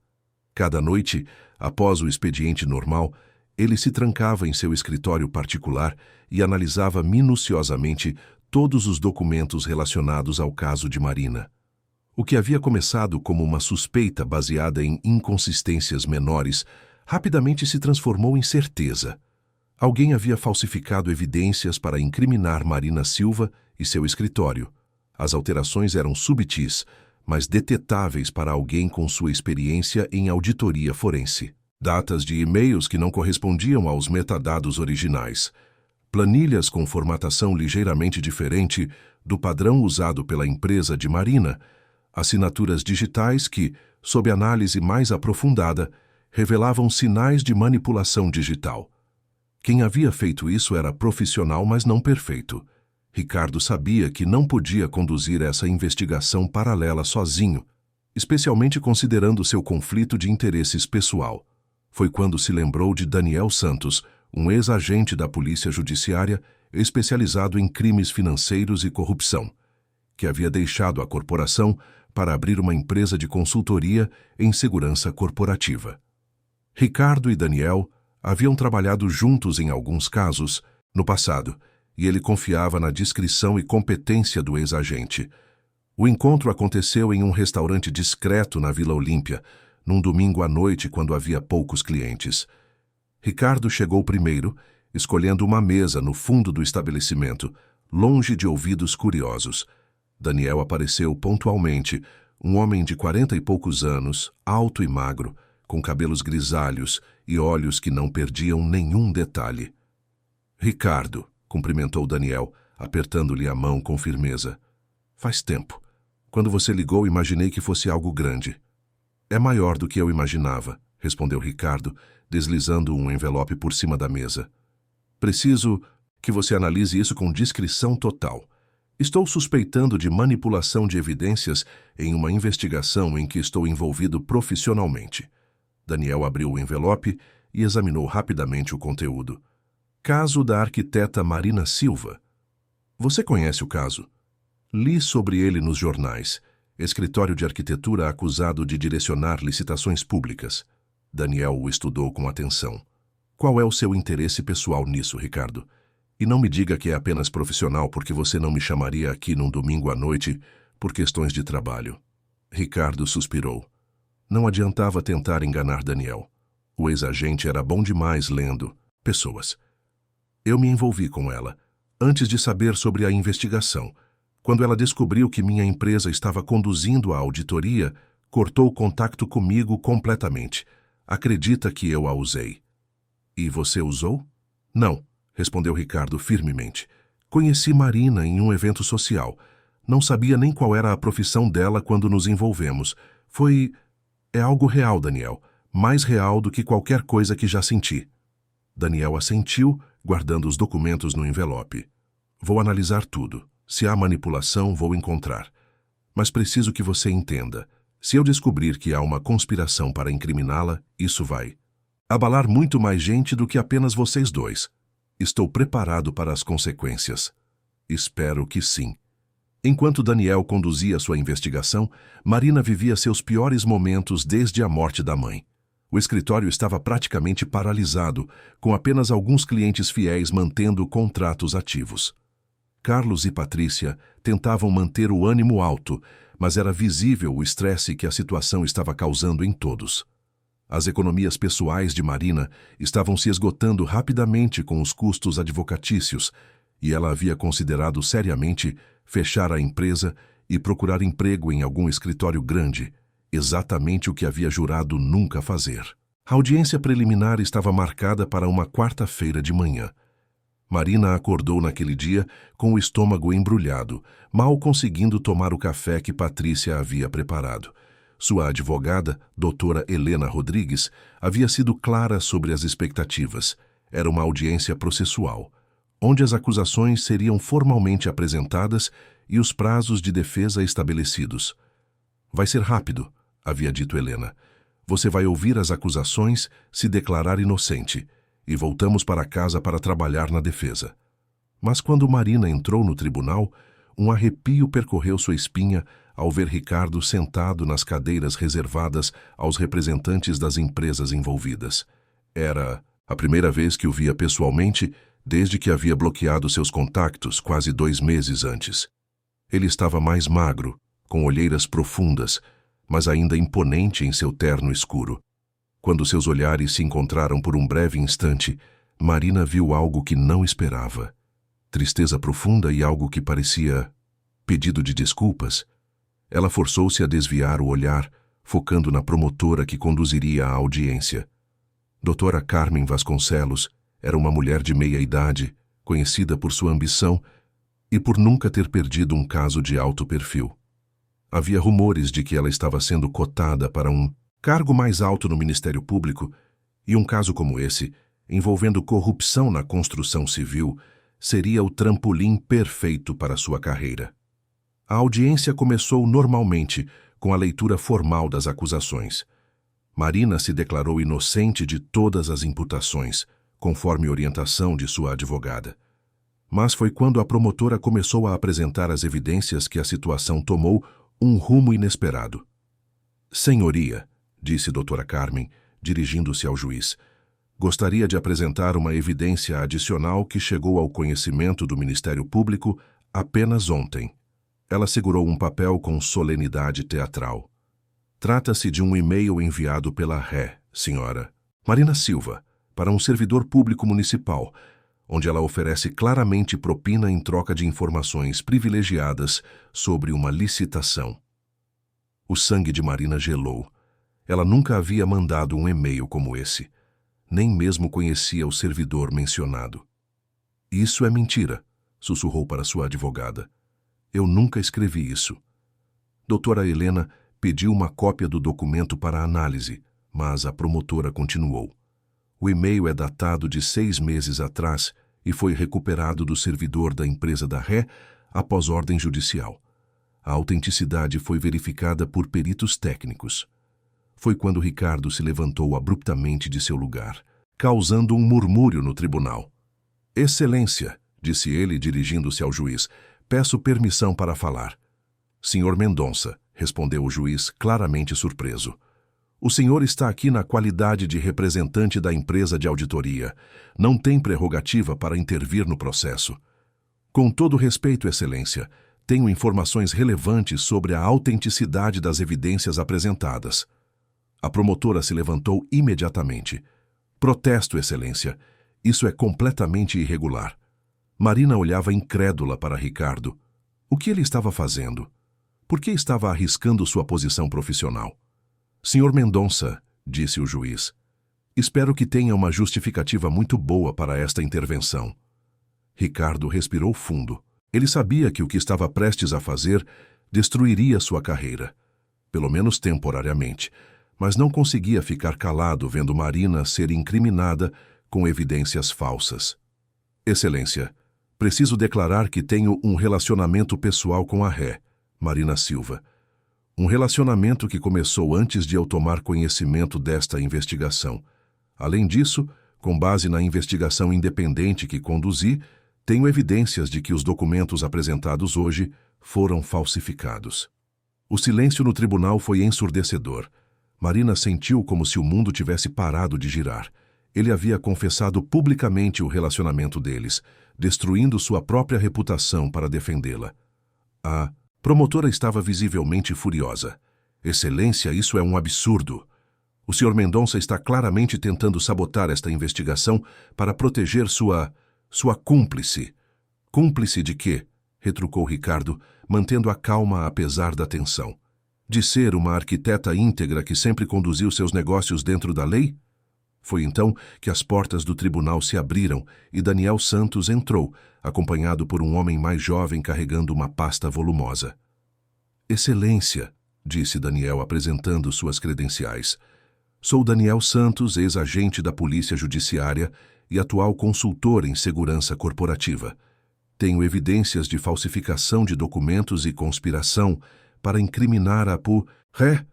Speaker 1: Cada noite, após o expediente normal, ele se trancava em seu escritório particular e analisava minuciosamente todos os documentos relacionados ao caso de Marina. O que havia começado como uma suspeita baseada em inconsistências menores rapidamente se transformou em certeza. Alguém havia falsificado evidências para incriminar Marina Silva e seu escritório. As alterações eram subtis, mas detetáveis para alguém com sua experiência em auditoria forense. Datas de e-mails que não correspondiam aos metadados originais. Planilhas com formatação ligeiramente diferente do padrão usado pela empresa de Marina. Assinaturas digitais que, sob análise mais aprofundada, revelavam sinais de manipulação digital. Quem havia feito isso era profissional, mas não perfeito. Ricardo sabia que não podia conduzir essa investigação paralela sozinho, especialmente considerando seu conflito de interesses pessoal. Foi quando se lembrou de Daniel Santos, um ex-agente da Polícia Judiciária especializado em crimes financeiros e corrupção, que havia deixado a corporação para abrir uma empresa de consultoria em segurança corporativa. Ricardo e Daniel haviam trabalhado juntos em alguns casos no passado, e ele confiava na discrição e competência do ex-agente. O encontro aconteceu em um restaurante discreto na Vila Olímpia, num domingo à noite quando havia poucos clientes. Ricardo chegou primeiro, escolhendo uma mesa no fundo do estabelecimento, longe de ouvidos curiosos. Daniel apareceu pontualmente, um homem de 40 e poucos anos, alto e magro, com cabelos grisalhos e olhos que não perdiam nenhum detalhe. Ricardo, cumprimentou Daniel, apertando-lhe a mão com firmeza. Faz tempo. Quando você ligou, imaginei que fosse algo grande. É maior do que eu imaginava, respondeu Ricardo, deslizando um envelope por cima da mesa. Preciso que você analise isso com discrição total. Estou suspeitando de manipulação de evidências em uma investigação em que estou envolvido profissionalmente. Daniel abriu o envelope e examinou rapidamente o conteúdo. Caso da arquiteta Marina Silva. Você conhece o caso? Li sobre ele nos jornais. Escritório de arquitetura acusado de direcionar licitações públicas. Daniel o estudou com atenção. Qual é o seu interesse pessoal nisso, Ricardo? E não me diga que é apenas profissional, porque você não me chamaria aqui num domingo à noite por questões de trabalho. Ricardo suspirou. Não adiantava tentar enganar Daniel. O ex-agente era bom demais lendo pessoas. Eu me envolvi com ela, antes de saber sobre a investigação. Quando ela descobriu que minha empresa estava conduzindo a auditoria, cortou contato comigo completamente. Acredita que eu a usei. E você usou? Não, respondeu Ricardo firmemente. Conheci Marina em um evento social. Não sabia nem qual era a profissão dela quando nos envolvemos. É algo real, Daniel. Mais real do que qualquer coisa que já senti. Daniel assentiu, guardando os documentos no envelope. Vou analisar tudo. Se há manipulação, vou encontrar. Mas preciso que você entenda. Se eu descobrir que há uma conspiração para incriminá-la, isso vai abalar muito mais gente do que apenas vocês dois. Estou preparado para as consequências. Espero que sim. Enquanto Daniel conduzia sua investigação, Marina vivia seus piores momentos desde a morte da mãe. O escritório estava praticamente paralisado, com apenas alguns clientes fiéis mantendo contratos ativos. Carlos e Patrícia tentavam manter o ânimo alto, mas era visível o estresse que a situação estava causando em todos. As economias pessoais de Marina estavam se esgotando rapidamente com os custos advocatícios, e ela havia considerado seriamente fechar a empresa e procurar emprego em algum escritório grande, exatamente o que havia jurado nunca fazer. A audiência preliminar estava marcada para uma quarta-feira de manhã. Marina acordou naquele dia com o estômago embrulhado, mal conseguindo tomar o café que Patrícia havia preparado. Sua advogada, doutora Helena Rodrigues, havia sido clara sobre as expectativas. Era uma audiência processual, onde as acusações seriam formalmente apresentadas e os prazos de defesa estabelecidos. Vai ser rápido, havia dito Helena. Você vai ouvir as acusações, se declarar inocente, e voltamos para casa para trabalhar na defesa. Mas quando Marina entrou no tribunal, um arrepio percorreu sua espinha ao ver Ricardo sentado nas cadeiras reservadas aos representantes das empresas envolvidas. Era a primeira vez que o via pessoalmente desde que havia bloqueado seus contactos quase 2 meses antes. Ele estava mais magro, com olheiras profundas, mas ainda imponente em seu terno escuro. Quando seus olhares se encontraram por um breve instante, Marina viu algo que não esperava. Tristeza profunda e algo que parecia pedido de desculpas. Ela forçou-se a desviar o olhar, focando na promotora que conduziria a audiência. Doutora Carmen Vasconcelos era uma mulher de meia idade, conhecida por sua ambição e por nunca ter perdido um caso de alto perfil. Havia rumores de que ela estava sendo cotada para um cargo mais alto no Ministério Público, e um caso como esse, envolvendo corrupção na construção civil, seria o trampolim perfeito para sua carreira. A audiência começou normalmente, com a leitura formal das acusações. Marina se declarou inocente de todas as imputações, conforme orientação de sua advogada. Mas foi quando a promotora começou a apresentar as evidências que a situação tomou um rumo inesperado. Senhoria, disse doutora Carmen, dirigindo-se ao juiz, gostaria de apresentar uma evidência adicional que chegou ao conhecimento do Ministério Público apenas ontem. Ela segurou um papel com solenidade teatral. Trata-se de um e-mail enviado pela ré, senhora Marina Silva, para um servidor público municipal, onde ela oferece claramente propina em troca de informações privilegiadas sobre uma licitação. O sangue de Marina gelou. Ela nunca havia mandado um e-mail como esse. Nem mesmo conhecia o servidor mencionado. Isso é mentira, sussurrou para sua advogada. Eu nunca escrevi isso. Doutora Helena pediu uma cópia do documento para análise, mas a promotora continuou. O e-mail é datado de 6 meses atrás e foi recuperado do servidor da empresa da ré após ordem judicial. A autenticidade foi verificada por peritos técnicos. Foi quando Ricardo se levantou abruptamente de seu lugar, causando um murmúrio no tribunal. Excelência, disse ele dirigindo-se ao juiz, peço permissão para falar. Senhor Mendonça, respondeu o juiz, claramente surpreso. O senhor está aqui na qualidade de representante da empresa de auditoria. Não tem prerrogativa para intervir no processo. Com todo respeito, excelência, tenho informações relevantes sobre a autenticidade das evidências apresentadas. A promotora se levantou imediatamente. Protesto, excelência. Isso é completamente irregular. Marina olhava incrédula para Ricardo. O que ele estava fazendo? Por que estava arriscando sua posição profissional? Senhor Mendonça, disse o juiz, espero que tenha uma justificativa muito boa para esta intervenção. Ricardo respirou fundo. Ele sabia que o que estava prestes a fazer destruiria sua carreira, pelo menos temporariamente, mas não conseguia ficar calado vendo Marina ser incriminada com evidências falsas. Excelência, preciso declarar que tenho um relacionamento pessoal com a ré, Marina Silva. Um relacionamento que começou antes de eu tomar conhecimento desta investigação. Além disso, com base na investigação independente que conduzi, tenho evidências de que os documentos apresentados hoje foram falsificados. O silêncio no tribunal foi ensurdecedor. Marina sentiu como se o mundo tivesse parado de girar. Ele havia confessado publicamente o relacionamento deles, destruindo sua própria reputação para defendê-la. A promotora estava visivelmente furiosa. Excelência, isso é um absurdo. O Sr. Mendonça está claramente tentando sabotar esta investigação para proteger sua cúmplice. Cúmplice de quê? Retrucou Ricardo, mantendo a calma apesar da tensão. De ser uma arquiteta íntegra que sempre conduziu seus negócios dentro da lei? Foi então que as portas do tribunal se abriram e Daniel Santos entrou, acompanhado por um homem mais jovem carregando uma pasta volumosa. Excelência, disse Daniel apresentando suas credenciais. Sou Daniel Santos, ex-agente da Polícia Judiciária e atual consultor em segurança corporativa. Tenho evidências de falsificação de documentos e conspiração para incriminar a ré.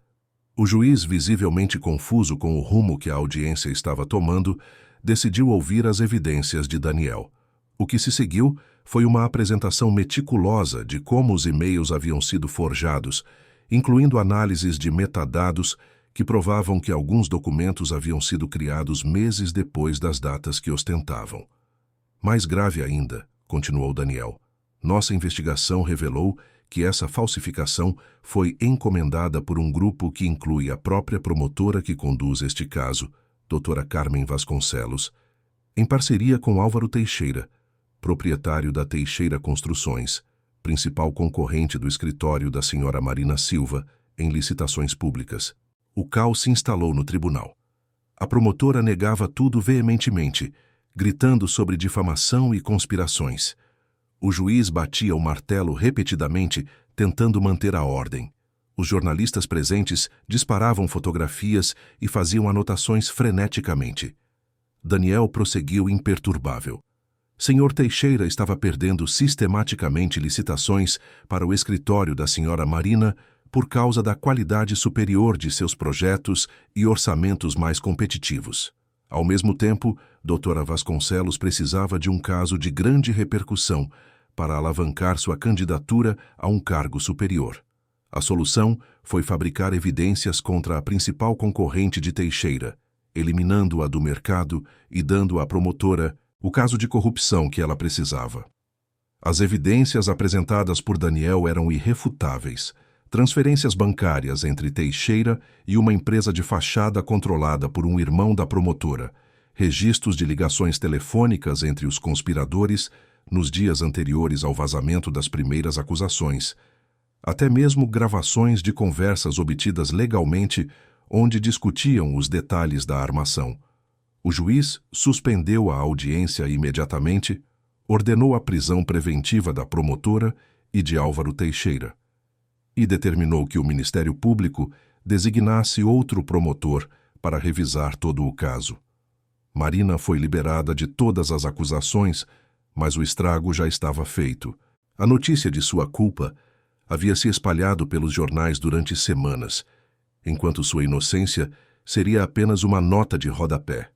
Speaker 1: O juiz, visivelmente confuso com o rumo que a audiência estava tomando, decidiu ouvir as evidências de Daniel. O que se seguiu foi uma apresentação meticulosa de como os e-mails haviam sido forjados, incluindo análises de metadados que provavam que alguns documentos haviam sido criados meses depois das datas que ostentavam. Mais grave ainda, continuou Daniel, nossa investigação revelou que essa falsificação foi encomendada por um grupo que inclui a própria promotora que conduz este caso, doutora Carmen Vasconcelos, em parceria com Álvaro Teixeira, proprietário da Teixeira Construções, principal concorrente do escritório da senhora Marina Silva em licitações públicas. O caos se instalou no tribunal. A promotora negava tudo veementemente, gritando sobre difamação e conspirações. O juiz batia o martelo repetidamente, tentando manter a ordem. Os jornalistas presentes disparavam fotografias e faziam anotações freneticamente. Daniel prosseguiu imperturbável. Senhor Teixeira estava perdendo sistematicamente licitações para o escritório da senhora Marina por causa da qualidade superior de seus projetos e orçamentos mais competitivos. Ao mesmo tempo, doutora Vasconcelos precisava de um caso de grande repercussão para alavancar sua candidatura a um cargo superior. A solução foi fabricar evidências contra a principal concorrente de Teixeira, eliminando-a do mercado e dando à promotora o caso de corrupção que ela precisava. As evidências apresentadas por Daniel eram irrefutáveis. Transferências bancárias entre Teixeira e uma empresa de fachada controlada por um irmão da promotora, registros de ligações telefônicas entre os conspiradores nos dias anteriores ao vazamento das primeiras acusações, até mesmo gravações de conversas obtidas legalmente onde discutiam os detalhes da armação. O juiz suspendeu a audiência imediatamente, ordenou a prisão preventiva da promotora e de Álvaro Teixeira, e determinou que o Ministério Público designasse outro promotor para revisar todo o caso. Marina foi liberada de todas as acusações, mas o estrago já estava feito. A notícia de sua culpa havia se espalhado pelos jornais durante semanas, enquanto sua inocência seria apenas uma nota de rodapé.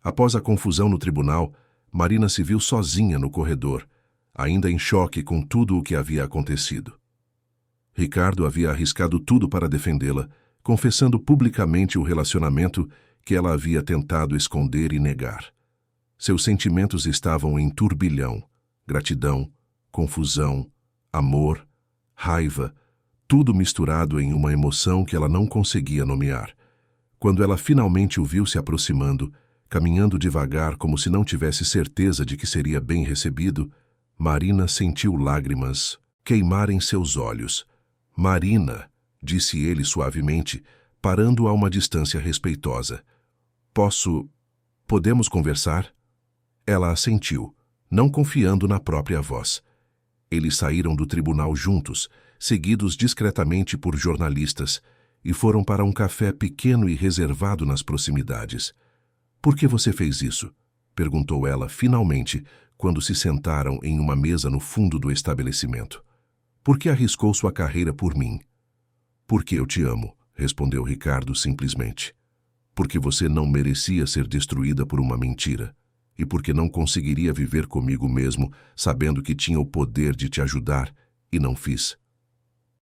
Speaker 1: Após a confusão no tribunal, Marina se viu sozinha no corredor, ainda em choque com tudo o que havia acontecido. Ricardo havia arriscado tudo para defendê-la, confessando publicamente o relacionamento que ela havia tentado esconder e negar. Seus sentimentos estavam em turbilhão, gratidão, confusão, amor, raiva, tudo misturado em uma emoção que ela não conseguia nomear. Quando ela finalmente o viu se aproximando, caminhando devagar como se não tivesse certeza de que seria bem recebido, Marina sentiu lágrimas queimar em seus olhos. Marina, disse ele suavemente, parando a uma distância respeitosa. Podemos conversar? Ela assentiu, não confiando na própria voz. Eles saíram do tribunal juntos, seguidos discretamente por jornalistas, e foram para um café pequeno e reservado nas proximidades. "Por que você fez isso?" perguntou ela finalmente, quando se sentaram em uma mesa no fundo do estabelecimento. "Por que arriscou sua carreira por mim?" "Porque eu te amo", respondeu Ricardo simplesmente. "Porque você não merecia ser destruída por uma mentira. E porque não conseguiria viver comigo mesmo, sabendo que tinha o poder de te ajudar, e não fiz."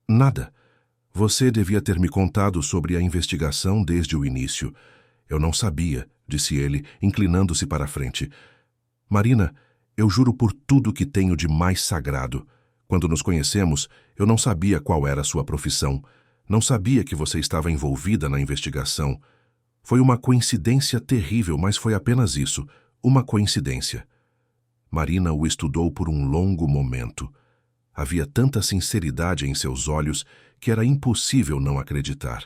Speaker 1: "Nada. Você devia ter me contado sobre a investigação desde o início." "Eu não sabia", disse ele, inclinando-se para a frente. "Marina, eu juro por tudo que tenho de mais sagrado. Quando nos conhecemos, eu não sabia qual era a sua profissão. Não sabia que você estava envolvida na investigação. Foi uma coincidência terrível, mas foi apenas isso, uma coincidência." Marina o estudou por um longo momento. Havia tanta sinceridade em seus olhos que era impossível não acreditar.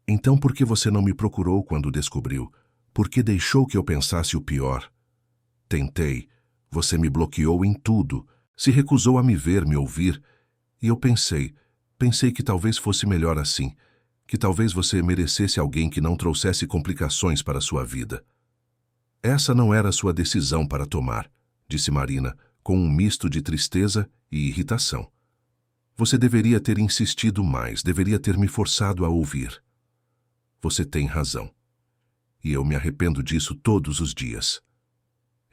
Speaker 1: "Então por que você não me procurou quando descobriu? Por que deixou que eu pensasse o pior?" "Tentei. Você me bloqueou em tudo. Se recusou a me ver, me ouvir. E eu pensei que talvez fosse melhor assim. Que talvez você merecesse alguém que não trouxesse complicações para sua vida." "Essa não era sua decisão para tomar", disse Marina, com um misto de tristeza e irritação. "Você deveria ter insistido mais, deveria ter me forçado a ouvir." "Você tem razão. E eu me arrependo disso todos os dias."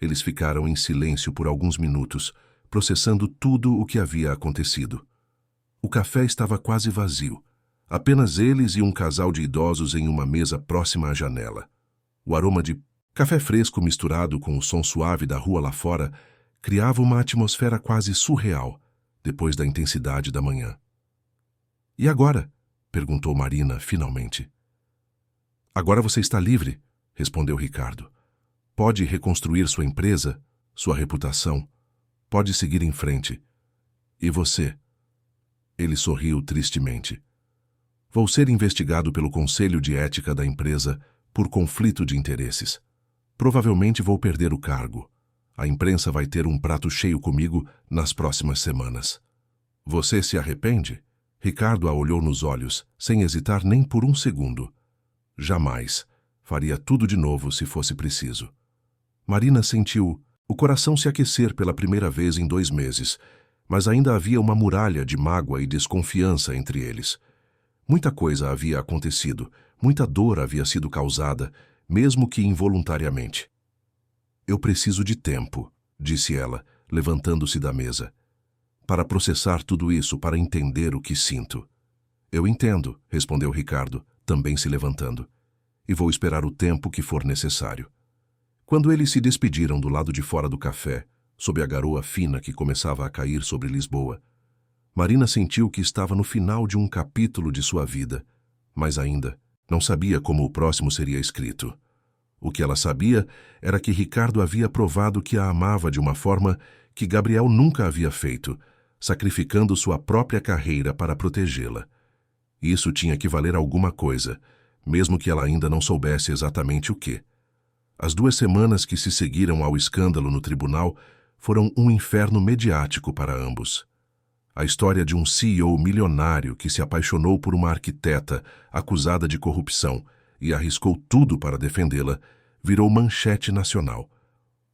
Speaker 1: Eles ficaram em silêncio por alguns minutos, processando tudo o que havia acontecido. O café estava quase vazio. Apenas eles e um casal de idosos em uma mesa próxima à janela. O aroma de café fresco misturado com o som suave da rua lá fora criava uma atmosfera quase surreal, depois da intensidade da manhã. "E agora?" perguntou Marina, finalmente. "Agora você está livre", respondeu Ricardo. "Pode reconstruir sua empresa, sua reputação. Pode seguir em frente. E você?" Ele sorriu tristemente. "Vou ser investigado pelo Conselho de Ética da empresa por conflito de interesses. Provavelmente vou perder o cargo. A imprensa vai ter um prato cheio comigo nas próximas semanas." "Você se arrepende?" Ricardo a olhou nos olhos, sem hesitar nem por um segundo. "Jamais. Faria tudo de novo se fosse preciso." Marina sentiu o coração se aquecer pela primeira vez em 2 meses, mas ainda havia uma muralha de mágoa e desconfiança entre eles. Muita coisa havia acontecido, muita dor havia sido causada, mesmo que involuntariamente. "Eu preciso de tempo", disse ela, levantando-se da mesa, "para processar tudo isso, para entender o que sinto." "Eu entendo", respondeu Ricardo, também se levantando, "e vou esperar o tempo que for necessário." Quando eles se despediram do lado de fora do café, sob a garoa fina que começava a cair sobre Lisboa, Marina sentiu que estava no final de um capítulo de sua vida, mas ainda não sabia como o próximo seria escrito. O que ela sabia era que Ricardo havia provado que a amava de uma forma que Gabriel nunca havia feito, sacrificando sua própria carreira para protegê-la. Isso tinha que valer alguma coisa, mesmo que ela ainda não soubesse exatamente o quê. As 2 semanas que se seguiram ao escândalo no tribunal foram um inferno mediático para ambos. A história de um CEO milionário que se apaixonou por uma arquiteta acusada de corrupção e arriscou tudo para defendê-la virou manchete nacional.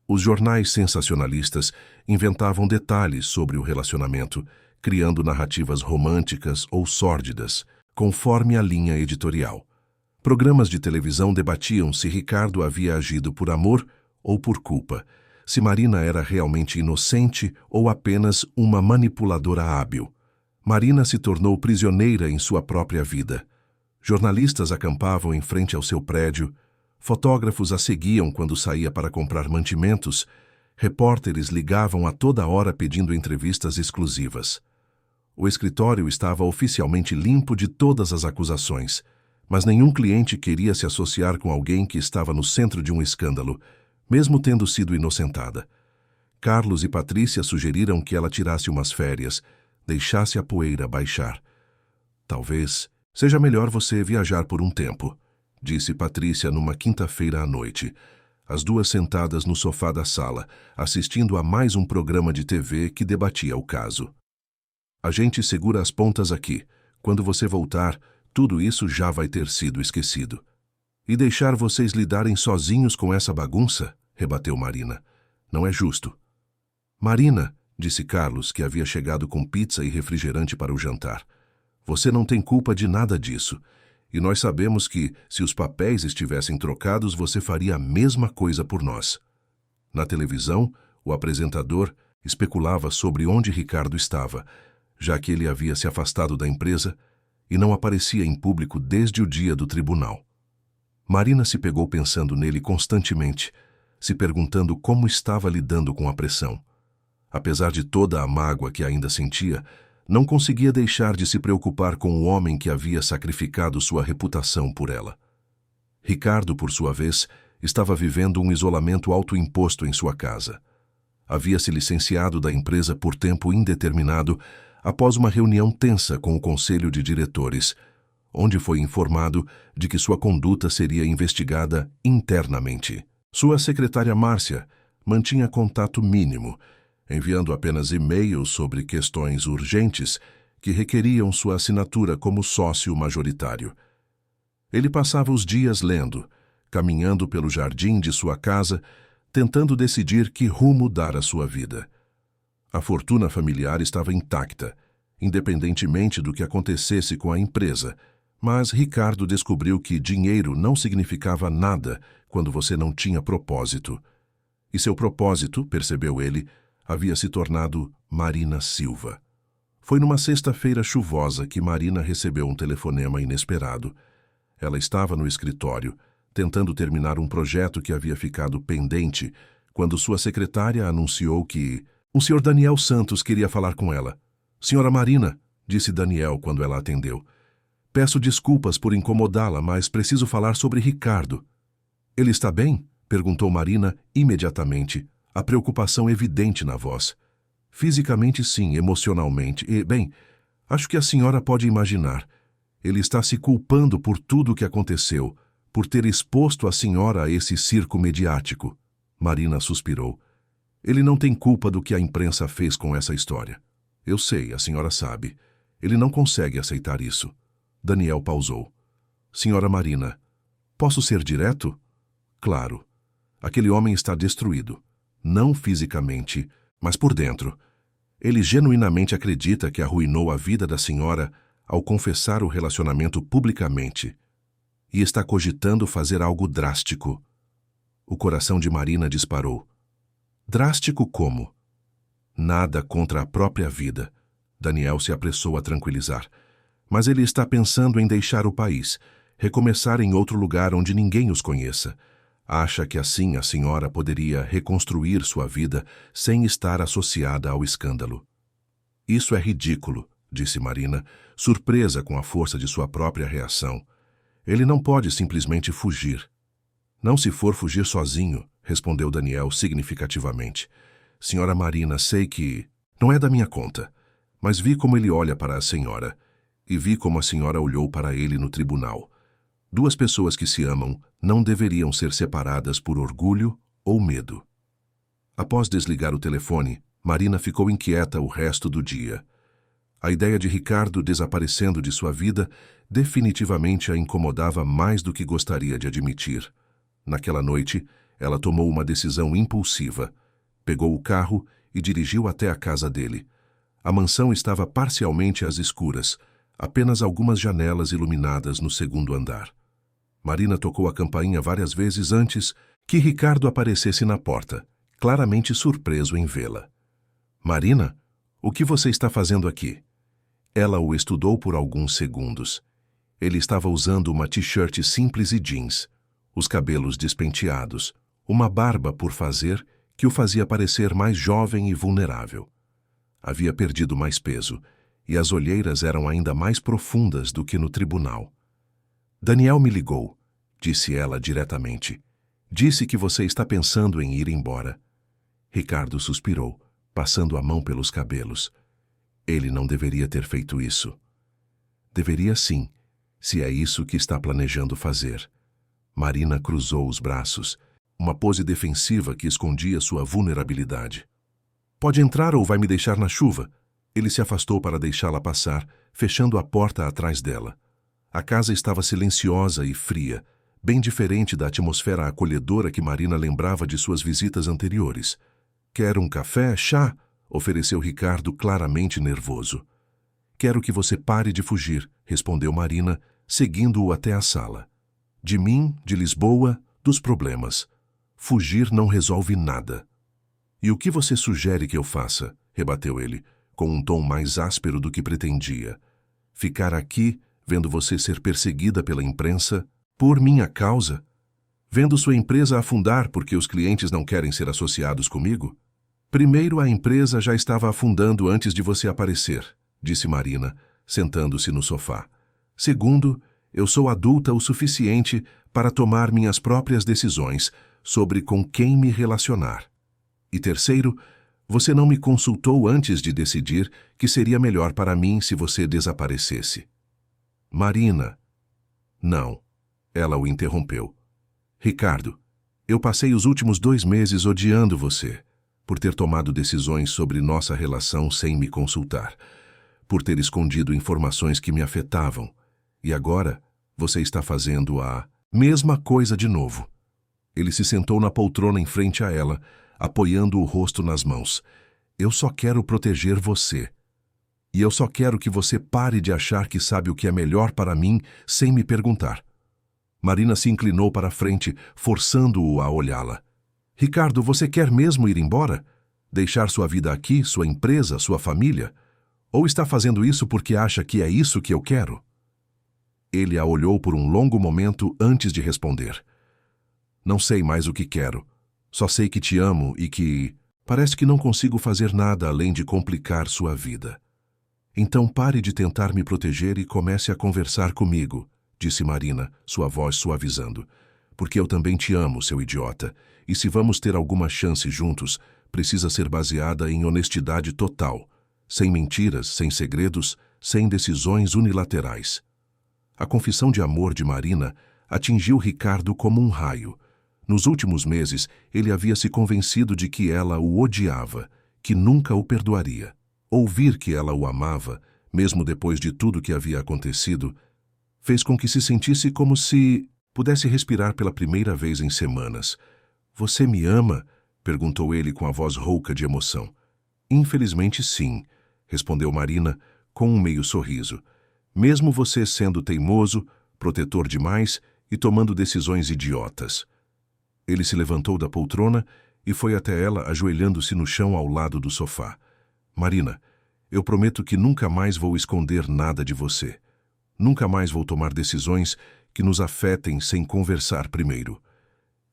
Speaker 1: Os jornais sensacionalistas inventavam detalhes sobre o relacionamento, criando narrativas românticas ou sórdidas, conforme a linha editorial. Programas de televisão debatiam se Ricardo havia agido por amor ou por culpa, se Marina era realmente inocente ou apenas uma manipuladora hábil. Marina se tornou prisioneira em sua própria vida. Jornalistas acampavam em frente ao seu prédio, fotógrafos a seguiam quando saía para comprar mantimentos, repórteres ligavam a toda hora pedindo entrevistas exclusivas. O escritório estava oficialmente limpo de todas as acusações, mas nenhum cliente queria se associar com alguém que estava no centro de um escândalo, mesmo tendo sido inocentada. Carlos e Patrícia sugeriram que ela tirasse umas férias, deixasse a poeira baixar. "Talvez seja melhor você viajar por um tempo", disse Patrícia numa quinta-feira à noite. as duas sentadas no sofá da sala, assistindo a mais um programa de TV que debatia o caso. A gente segura as pontas aqui. Quando você voltar, tudo isso já vai ter sido esquecido. E deixar vocês lidarem sozinhos com essa bagunça? Rebateu Marina. Não é justo. Marina, disse Carlos, que havia chegado com pizza e refrigerante para o jantar. Você não tem culpa de nada disso. E nós sabemos que, se os papéis estivessem trocados, você faria a mesma coisa por nós. Na televisão, o apresentador especulava sobre onde Ricardo estava, já que ele havia se afastado da empresa e não aparecia em público desde o dia do tribunal. Marina se pegou pensando nele constantemente, se perguntando como estava lidando com a pressão. Apesar de toda a mágoa que ainda sentia, não conseguia deixar de se preocupar com o homem que havia sacrificado sua reputação por ela. Ricardo, por sua vez, estava vivendo um isolamento autoimposto em sua casa. Havia se licenciado da empresa por tempo indeterminado após uma reunião tensa com o conselho de diretores, onde foi informado de que sua conduta seria investigada internamente. Sua secretária Márcia mantinha contato mínimo, enviando apenas e-mails sobre questões urgentes que requeriam sua assinatura como sócio majoritário. Ele passava os dias lendo, caminhando pelo jardim de sua casa, tentando decidir que rumo dar à sua vida. A fortuna familiar estava intacta, independentemente do que acontecesse com a empresa, mas Ricardo descobriu que dinheiro não significava nada quando você não tinha propósito. E seu propósito, percebeu ele, havia se tornado Marina Silva. Foi numa sexta-feira chuvosa que Marina recebeu um telefonema inesperado. Ela estava no escritório, tentando terminar um projeto que havia ficado pendente, quando sua secretária anunciou que o Sr. Daniel Santos queria falar com ela. Senhora Marina, disse Daniel quando ela atendeu. Peço desculpas por incomodá-la, mas preciso falar sobre Ricardo. Ele está bem? Perguntou Marina imediatamente, a preocupação evidente na voz. Fisicamente sim, emocionalmente. E, bem, acho que a senhora pode imaginar. Ele está se culpando por tudo o que aconteceu, por ter exposto a senhora a esse circo mediático. Marina suspirou. Ele não tem culpa do que a imprensa fez com essa história. Eu sei, a senhora sabe. Ele não consegue aceitar isso. Daniel pausou. Senhora Marina, posso ser direto? Claro. Aquele homem está destruído. Não fisicamente, mas por dentro. Ele genuinamente acredita que arruinou a vida da senhora ao confessar o relacionamento publicamente. E está cogitando fazer algo drástico. O coração de Marina disparou. Drástico como? Nada contra a própria vida. Daniel se apressou a tranquilizar. Mas ele está pensando em deixar o país, recomeçar em outro lugar onde ninguém os conheça. Acha que assim a senhora poderia reconstruir sua vida sem estar associada ao escândalo. Isso é ridículo, disse Marina, surpresa com a força de sua própria reação. Ele não pode simplesmente fugir. Não se for fugir sozinho, respondeu Daniel significativamente. Senhora Marina, sei que não é da minha conta, mas vi como ele olha para a senhora, e vi como a senhora olhou para ele no tribunal. Duas pessoas que se amam não deveriam ser separadas por orgulho ou medo. Após desligar o telefone, Marina ficou inquieta o resto do dia. A ideia de Ricardo desaparecendo de sua vida definitivamente a incomodava mais do que gostaria de admitir. Naquela noite, ela tomou uma decisão impulsiva. Pegou o carro e dirigiu até a casa dele. A mansão estava parcialmente às escuras, apenas algumas janelas iluminadas no segundo andar. Marina tocou a campainha várias vezes antes que Ricardo aparecesse na porta, claramente surpreso em vê-la. Marina, o que você está fazendo aqui? Ela o estudou por alguns segundos. Ele estava usando uma t-shirt simples e jeans, os cabelos despenteados, uma barba por fazer que o fazia parecer mais jovem e vulnerável. Havia perdido mais peso, e as olheiras eram ainda mais profundas do que no tribunal. Daniel me ligou, disse ela diretamente. Disse que você está pensando em ir embora. Ricardo suspirou, passando a mão pelos cabelos. Ele não deveria ter feito isso. Deveria sim, se é isso que está planejando fazer. Marina cruzou os braços. uma pose defensiva que escondia sua vulnerabilidade. Pode entrar ou vai me deixar na chuva. Ele se afastou para deixá-la passar, fechando a porta atrás dela. A casa estava silenciosa e fria, bem diferente da atmosfera acolhedora que Marina lembrava de suas visitas anteriores. Quer um café, chá? Ofereceu Ricardo, claramente nervoso. Quero que você pare de fugir, respondeu Marina, seguindo-o até a sala. De mim, de Lisboa, dos problemas. Fugir não resolve nada. E o que você sugere que eu faça? Rebateu ele, com um tom mais áspero do que pretendia. Ficar aqui, vendo você ser perseguida pela imprensa, por minha causa? Vendo sua empresa afundar porque os clientes não querem ser associados comigo? Primeiro, a empresa já estava afundando antes de você aparecer, disse Marina, sentando-se no sofá. Segundo, eu sou adulta o suficiente para tomar minhas próprias decisões sobre com quem me relacionar. E terceiro, você não me consultou antes de decidir que seria melhor para mim se você desaparecesse. Marina. Não. Ela o interrompeu. Ricardo, eu passei os últimos 2 meses odiando você, por ter tomado decisões sobre nossa relação sem me consultar, por ter escondido informações que me afetavam, e agora você está fazendo a mesma coisa de novo. Ele se sentou na poltrona em frente a ela, apoiando o rosto nas mãos. Eu só quero proteger você. E eu só quero que você pare de achar que sabe o que é melhor para mim sem me perguntar. Marina se inclinou para a frente, forçando-o a olhá-la. Ricardo, você quer mesmo ir embora? Deixar sua vida aqui, sua empresa, sua família? Ou está fazendo isso porque acha que é isso que eu quero? Ele a olhou por um longo momento antes de responder. Não sei mais o que quero. Só sei que te amo e que parece que não consigo fazer nada além de complicar sua vida. Então pare de tentar me proteger e comece a conversar comigo, disse Marina, sua voz suavizando. Porque eu também te amo, seu idiota, e se vamos ter alguma chance juntos, precisa ser baseada em honestidade total, sem mentiras, sem segredos, sem decisões unilaterais. A confissão de amor de Marina atingiu Ricardo como um raio. Nos últimos meses, ele havia se convencido de que ela o odiava, que nunca o perdoaria. Ouvir que ela o amava, mesmo depois de tudo que havia acontecido, fez com que se sentisse como se pudesse respirar pela primeira vez em semanas. Você me ama? Perguntou ele com a voz rouca de emoção. Infelizmente, sim, respondeu Marina com um meio sorriso. Mesmo você sendo teimoso, protetor demais e tomando decisões idiotas. Ele se levantou da poltrona e foi até ela, ajoelhando-se no chão ao lado do sofá. Marina, eu prometo que nunca mais vou esconder nada de você. Nunca mais vou tomar decisões que nos afetem sem conversar primeiro.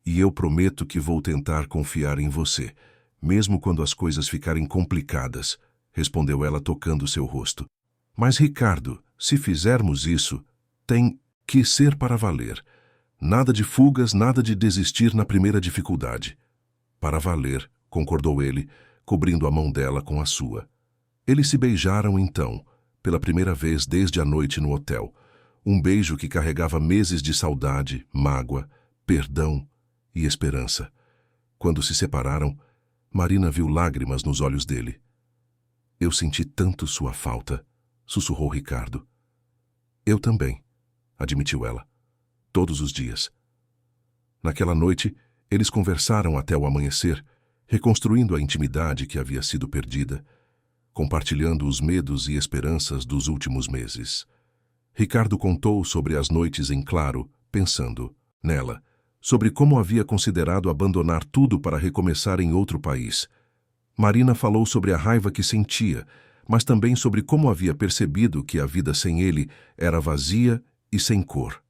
Speaker 1: E eu prometo que vou tentar confiar em você, mesmo quando as coisas ficarem complicadas, respondeu ela tocando seu rosto. Mas, Ricardo, se fizermos isso, tem que ser para valer. Nada de fugas, nada de desistir na primeira dificuldade. Para valer, concordou ele, cobrindo a mão dela com a sua. Eles se beijaram então, pela primeira vez desde a noite no hotel. Um beijo que carregava meses de saudade, mágoa, perdão e esperança. Quando se separaram, Marina viu lágrimas nos olhos dele. Eu senti tanto sua falta, sussurrou Ricardo. Eu também, admitiu ela. Todos os dias. Naquela noite, eles conversaram até o amanhecer, reconstruindo a intimidade que havia sido perdida, compartilhando os medos e esperanças dos últimos meses. Ricardo contou sobre as noites em claro, pensando nela, sobre como havia considerado abandonar tudo para recomeçar em outro país. Marina falou sobre a raiva que sentia, mas também sobre como havia percebido que a vida sem ele era vazia e sem cor.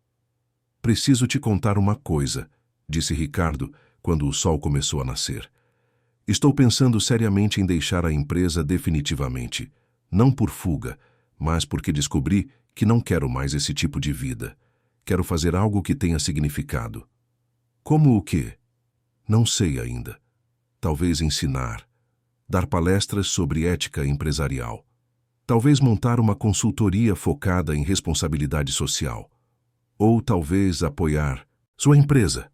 Speaker 1: Preciso te contar uma coisa, disse Ricardo quando o sol começou a nascer. Estou pensando seriamente em deixar a empresa definitivamente, não por fuga, mas porque descobri que não quero mais esse tipo de vida. Quero fazer algo que tenha significado. Como o quê? Não sei ainda. Talvez ensinar, dar palestras sobre ética empresarial. Talvez montar uma consultoria focada em responsabilidade social. Ou talvez apoiar sua empresa.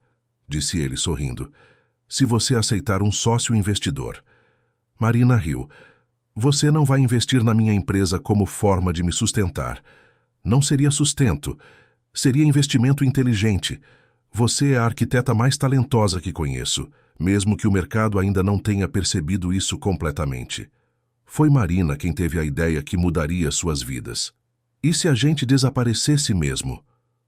Speaker 1: disse ele sorrindo, se você aceitar um sócio investidor. Marina riu. Você não vai investir na minha empresa como forma de me sustentar. Não seria sustento. Seria investimento inteligente. Você é a arquiteta mais talentosa que conheço, mesmo que o mercado ainda não tenha percebido isso completamente. Foi Marina quem teve a ideia que mudaria suas vidas. E se a gente desaparecesse mesmo?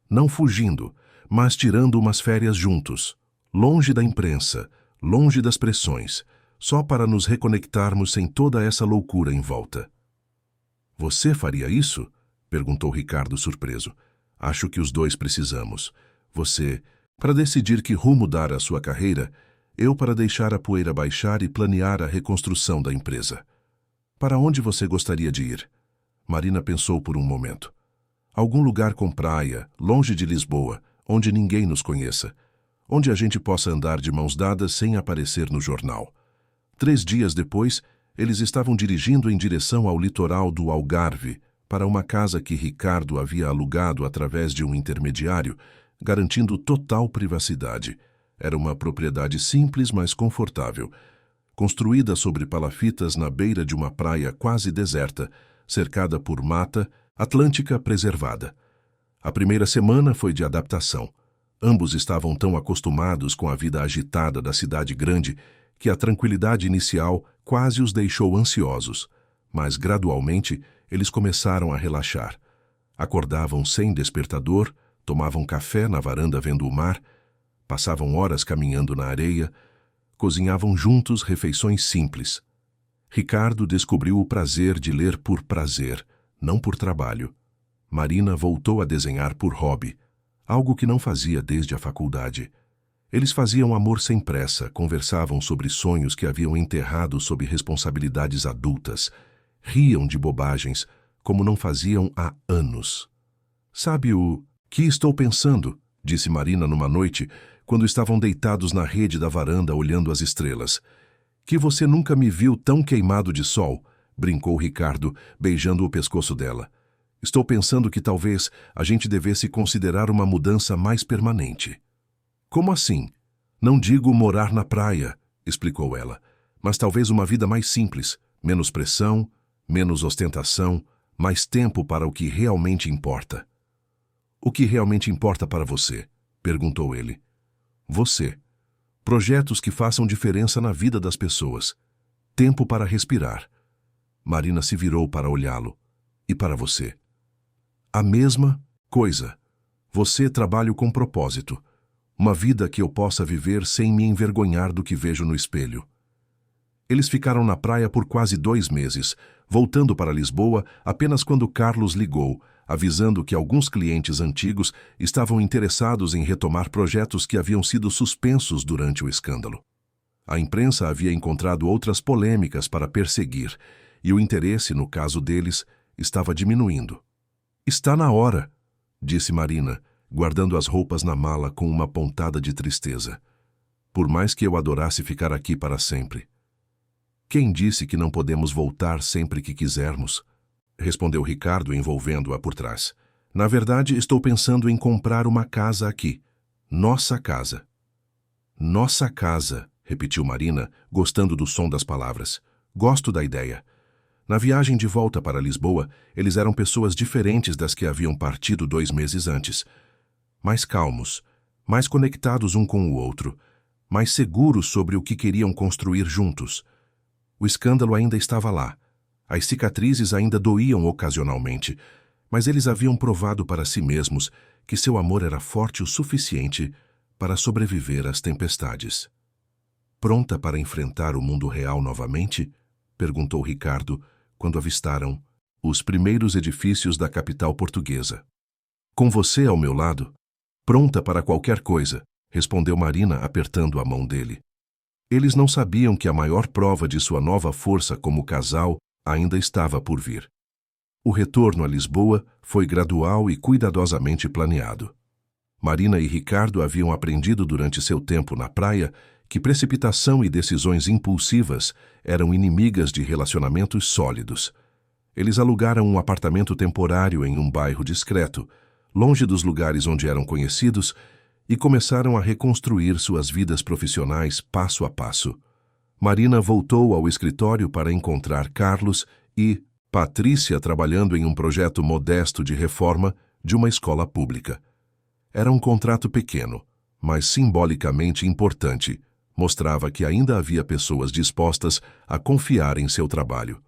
Speaker 1: Não fugindo, mas tirando umas férias juntos, longe da imprensa, longe das pressões, só para nos reconectarmos sem toda essa loucura em volta. Você faria isso? Perguntou Ricardo surpreso. Acho que os dois precisamos. Você, para decidir que rumo dar à sua carreira, eu para deixar a poeira baixar e planear a reconstrução da empresa. Para onde você gostaria de ir? Marina pensou por um momento. Algum lugar com praia, longe de Lisboa, onde ninguém nos conheça, onde a gente possa andar de mãos dadas sem aparecer no jornal. 3 dias depois, eles estavam dirigindo em direção ao litoral do Algarve, para uma casa que Ricardo havia alugado através de um intermediário, garantindo total privacidade. Era uma propriedade simples, mas confortável, construída sobre palafitas na beira de uma praia quase deserta, cercada por mata atlântica preservada. A primeira semana foi de adaptação. Ambos estavam tão acostumados com a vida agitada da cidade grande que a tranquilidade inicial quase os deixou ansiosos, mas gradualmente eles começaram a relaxar. Acordavam sem despertador, tomavam café na varanda vendo o mar, passavam horas caminhando na areia, cozinhavam juntos refeições simples. Ricardo descobriu o prazer de ler por prazer, não por trabalho. Marina voltou a desenhar por hobby, algo que não fazia desde a faculdade. Eles faziam amor sem pressa, conversavam sobre sonhos que haviam enterrado sob responsabilidades adultas, riam de bobagens, como não faziam há anos. Sabe o que estou pensando? Disse Marina numa noite, quando estavam deitados na rede da varanda olhando as estrelas. Que você nunca me viu tão queimado de sol, brincou Ricardo, beijando o pescoço dela. Estou pensando que talvez a gente devesse considerar uma mudança mais permanente. Como assim? Não digo morar na praia, explicou ela, mas talvez uma vida mais simples, menos pressão, menos ostentação, mais tempo para o que realmente importa. O que realmente importa para você? Perguntou ele. Você. Projetos que façam diferença na vida das pessoas. Tempo para respirar. Marina se virou para olhá-lo. E para você? A mesma coisa. Você trabalha com propósito. Uma vida que eu possa viver sem me envergonhar do que vejo no espelho. Eles ficaram na praia por quase 2 meses, voltando para Lisboa apenas quando Carlos ligou, avisando que alguns clientes antigos estavam interessados em retomar projetos que haviam sido suspensos durante o escândalo. A imprensa havia encontrado outras polêmicas para perseguir, e o interesse no caso deles estava diminuindo. Está na hora, disse Marina, guardando as roupas na mala com uma pontada de tristeza. Por mais que eu adorasse ficar aqui para sempre. Quem disse que não podemos voltar sempre que quisermos? Respondeu Ricardo, envolvendo-a por trás. Na verdade, estou pensando em comprar uma casa aqui. Nossa casa. Nossa casa, repetiu Marina, gostando do som das palavras. Gosto da ideia. Na viagem de volta para Lisboa, eles eram pessoas diferentes das que haviam partido 2 meses antes. Mais calmos, mais conectados um com o outro, mais seguros sobre o que queriam construir juntos. O escândalo ainda estava lá. As cicatrizes ainda doíam ocasionalmente, mas eles haviam provado para si mesmos que seu amor era forte o suficiente para sobreviver às tempestades. Pronta para enfrentar o mundo real novamente? Perguntou Ricardo, quando avistaram os primeiros edifícios da capital portuguesa. Com você ao meu lado? Pronta para qualquer coisa, respondeu Marina, apertando a mão dele. Eles não sabiam que a maior prova de sua nova força como casal ainda estava por vir. O retorno a Lisboa foi gradual e cuidadosamente planeado. Marina e Ricardo haviam aprendido durante seu tempo na praia que precipitação e decisões impulsivas eram inimigas de relacionamentos sólidos. Eles alugaram um apartamento temporário em um bairro discreto, longe dos lugares onde eram conhecidos, e começaram a reconstruir suas vidas profissionais passo a passo. Marina voltou ao escritório para encontrar Carlos e Patrícia trabalhando em um projeto modesto de reforma de uma escola pública. Era um contrato pequeno, mas simbolicamente importante. Mostrava que ainda havia pessoas dispostas a confiar em seu trabalho.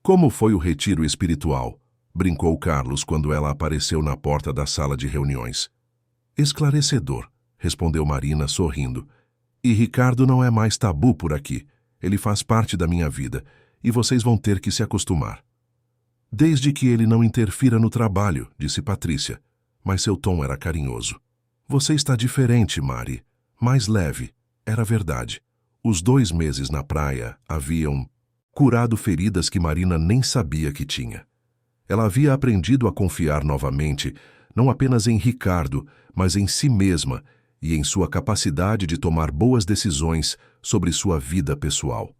Speaker 1: Como foi o retiro espiritual? Brincou Carlos quando ela apareceu na porta da sala de reuniões. Esclarecedor, respondeu Marina sorrindo. E Ricardo não é mais tabu por aqui. Ele faz parte da minha vida e vocês vão ter que se acostumar. Desde que ele não interfira no trabalho, disse Patrícia, mas seu tom era carinhoso. Você está diferente, Mari. Mais leve. Era verdade. Os 2 meses na praia haviam curado feridas que Marina nem sabia que tinha. Ela havia aprendido a confiar novamente, não apenas em Ricardo, mas em si mesma e em sua capacidade de tomar boas decisões sobre sua vida pessoal.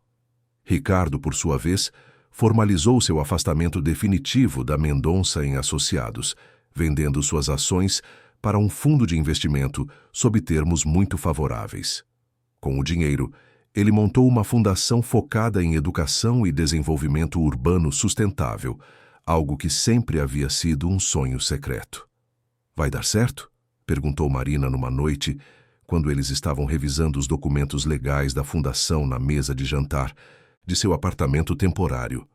Speaker 1: Ricardo, por sua vez, formalizou seu afastamento definitivo da Mendonça em Associados, vendendo suas ações para um fundo de investimento sob termos muito favoráveis. Com o dinheiro, ele montou uma fundação focada em educação e desenvolvimento urbano sustentável, algo que sempre havia sido um sonho secreto. Vai dar certo? Perguntou Marina numa noite, quando eles estavam revisando os documentos legais da fundação na mesa de jantar de seu apartamento temporário.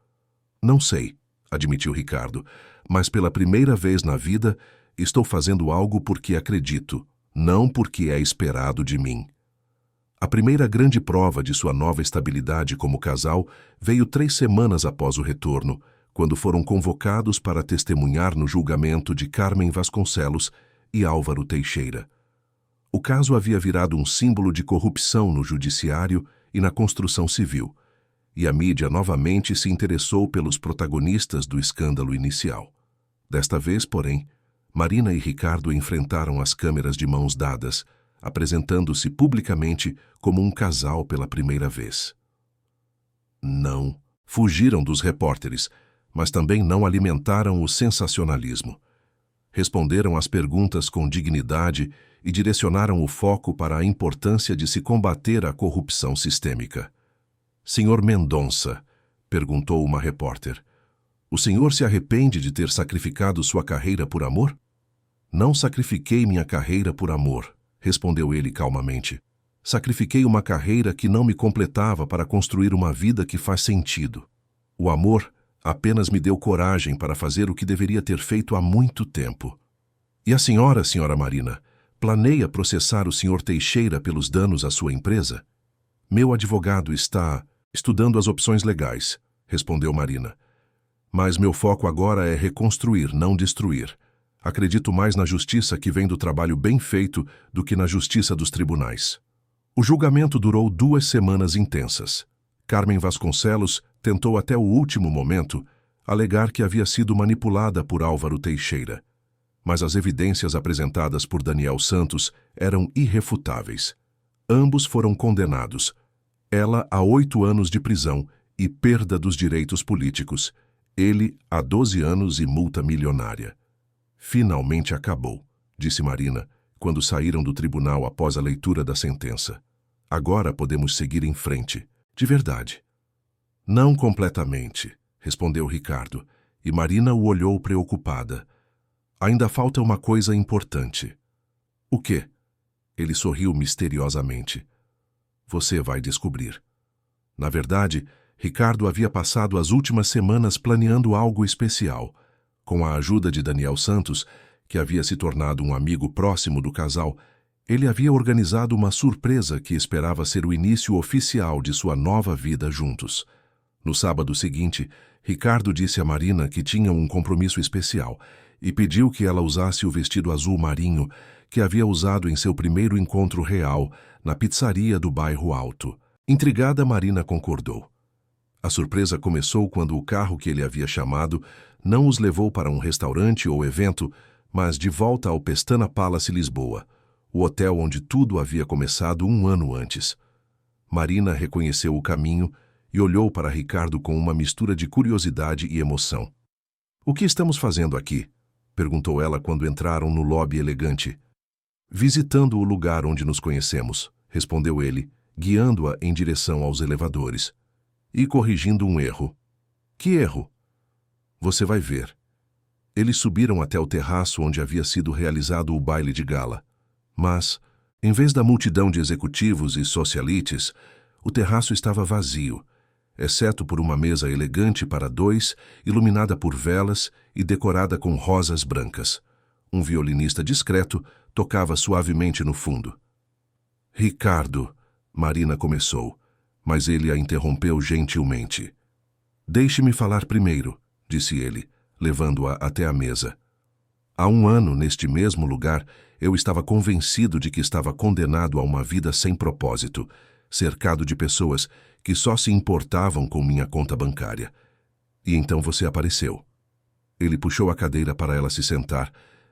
Speaker 1: Não sei, admitiu Ricardo, mas pela primeira vez na vida estou fazendo algo porque acredito, não porque é esperado de mim. A primeira grande prova de sua nova estabilidade como casal veio 3 semanas após o retorno, quando foram convocados para testemunhar no julgamento de Carmen Vasconcelos e Álvaro Teixeira. O caso havia virado um símbolo de corrupção no judiciário e na construção civil, e a mídia novamente se interessou pelos protagonistas do escândalo inicial. Desta vez, porém, Marina e Ricardo enfrentaram as câmeras de mãos dadas, apresentando-se publicamente como um casal pela primeira vez. Não fugiram dos repórteres, mas também não alimentaram o sensacionalismo. Responderam às perguntas com dignidade e direcionaram o foco para a importância de se combater a corrupção sistêmica. Senhor Mendonça, perguntou uma repórter, o senhor se arrepende de ter sacrificado sua carreira por amor? Não sacrifiquei minha carreira por amor, respondeu ele calmamente. Sacrifiquei uma carreira que não me completava para construir uma vida que faz sentido. O amor apenas me deu coragem para fazer o que deveria ter feito há muito tempo. E a senhora, senhora Marina, planeia processar o senhor Teixeira pelos danos à sua empresa? Meu advogado está estudando as opções legais, respondeu Marina. Mas meu foco agora é reconstruir, não destruir. Acredito mais na justiça que vem do trabalho bem feito do que na justiça dos tribunais. O julgamento durou 2 semanas intensas. Carmen Vasconcelos tentou até o último momento alegar que havia sido manipulada por Álvaro Teixeira. Mas as evidências apresentadas por Daniel Santos eram irrefutáveis. Ambos foram condenados. Ela a 8 anos de prisão e perda dos direitos políticos. Ele a 12 anos e multa milionária. Finalmente acabou, disse Marina, quando saíram do tribunal após a leitura da sentença. Agora podemos seguir em frente. De verdade. Não completamente, respondeu Ricardo, e Marina o olhou preocupada. Ainda falta uma coisa importante. O quê? Ele sorriu misteriosamente. Você vai descobrir. Na verdade, Ricardo havia passado as últimas semanas planeando algo especial. Com a ajuda de Daniel Santos, que havia se tornado um amigo próximo do casal, ele havia organizado uma surpresa que esperava ser o início oficial de sua nova vida juntos. No sábado seguinte, Ricardo disse a Marina que tinha um compromisso especial e pediu que ela usasse o vestido azul marinho que havia usado em seu primeiro encontro real na pizzaria do bairro Alto. Intrigada, Marina concordou. A surpresa começou quando o carro que ele havia chamado não os levou para um restaurante ou evento, mas de volta ao Pestana Palace Lisboa, o hotel onde tudo havia começado 1 ano antes. Marina reconheceu o caminho e olhou para Ricardo com uma mistura de curiosidade e emoção. "O que estamos fazendo aqui?" perguntou ela quando entraram no lobby elegante. Visitando o lugar onde nos conhecemos, respondeu ele, guiando-a em direção aos elevadores. E corrigindo um erro. Que erro? Você vai ver. Eles subiram até o terraço onde havia sido realizado o baile de gala. Mas, em vez da multidão de executivos e socialites, o terraço estava vazio, exceto por uma mesa elegante para dois, iluminada por velas e decorada com rosas brancas. Um violinista discreto tocava suavemente no fundo. Ricardo, Marina começou, mas ele a interrompeu gentilmente. Deixe-me falar primeiro, disse ele, levando-a até a mesa. Há 1 ano, neste mesmo lugar, eu estava convencido de que estava condenado a uma vida sem propósito, cercado de pessoas que só se importavam com minha conta bancária. E então você apareceu. Ele puxou a cadeira para ela se sentar,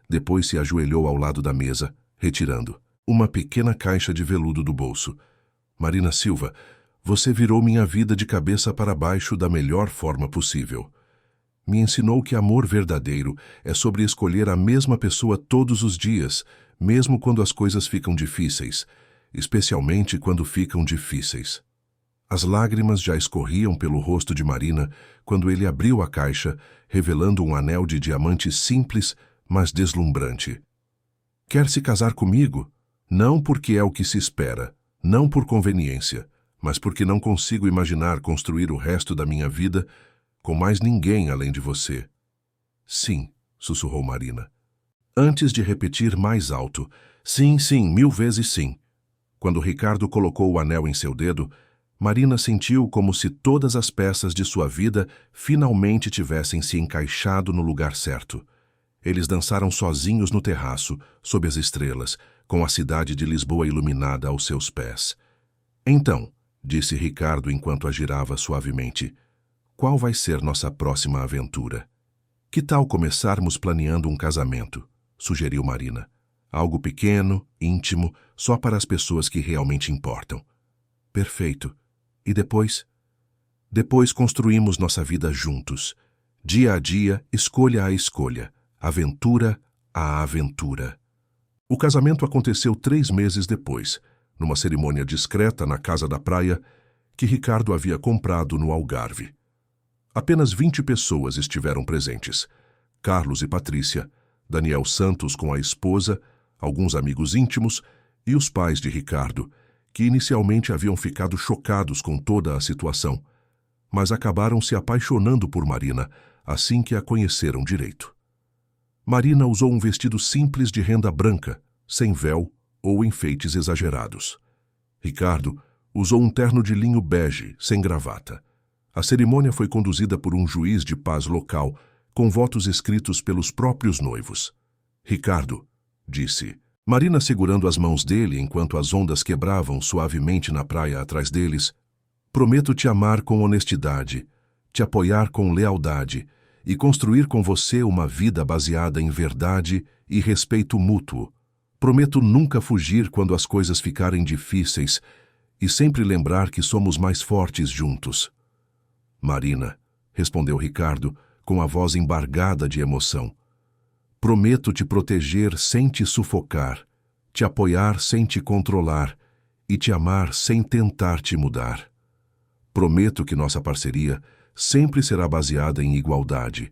Speaker 1: depois se ajoelhou ao lado da mesa, retirando uma pequena caixa de veludo do bolso. Marina Silva, você virou minha vida de cabeça para baixo da melhor forma possível. Me ensinou que amor verdadeiro é sobre escolher a mesma pessoa todos os dias, mesmo quando as coisas ficam difíceis, especialmente quando ficam difíceis. As lágrimas já escorriam pelo rosto de Marina quando ele abriu a caixa, revelando um anel de diamante simples, mas deslumbrante. Quer se casar comigo? Não porque é o que se espera, não por conveniência, mas porque não consigo imaginar construir o resto da minha vida com mais ninguém além de você. Sim, sussurrou Marina. Antes de repetir mais alto, sim, 1000 vezes sim. Quando Ricardo colocou o anel em seu dedo, Marina sentiu como se todas as peças de sua vida finalmente tivessem se encaixado no lugar certo. Eles dançaram sozinhos no terraço, sob as estrelas, com a cidade de Lisboa iluminada aos seus pés. Então, disse Ricardo enquanto a girava suavemente, qual vai ser nossa próxima aventura? Que tal começarmos planeando um casamento? Sugeriu Marina. Algo pequeno, íntimo, só para as pessoas que realmente importam. Perfeito. E depois? Depois construímos nossa vida juntos. Dia a dia, escolha a escolha. Aventura a aventura. O casamento aconteceu 3 meses depois, numa cerimônia discreta na casa da praia que Ricardo havia comprado no Algarve. Apenas 20 pessoas estiveram presentes. Carlos e Patrícia, Daniel Santos com a esposa, alguns amigos íntimos e os pais de Ricardo, que inicialmente haviam ficado chocados com toda a situação, mas acabaram se apaixonando por Marina assim que a conheceram direito. Marina usou um vestido simples de renda branca, sem véu ou enfeites exagerados. Ricardo usou um terno de linho bege, sem gravata. A cerimônia foi conduzida por um juiz de paz local, com votos escritos pelos próprios noivos. Ricardo, disse, Marina segurando as mãos dele enquanto as ondas quebravam suavemente na praia atrás deles, prometo te amar com honestidade, te apoiar com lealdade e construir com você uma vida baseada em verdade e respeito mútuo. Prometo nunca fugir quando as coisas ficarem difíceis e sempre lembrar que somos mais fortes juntos. Marina, respondeu Ricardo, com a voz embargada de emoção. Prometo te proteger sem te sufocar, te apoiar sem te controlar e te amar sem tentar te mudar. Prometo que nossa parceria sempre será baseada em igualdade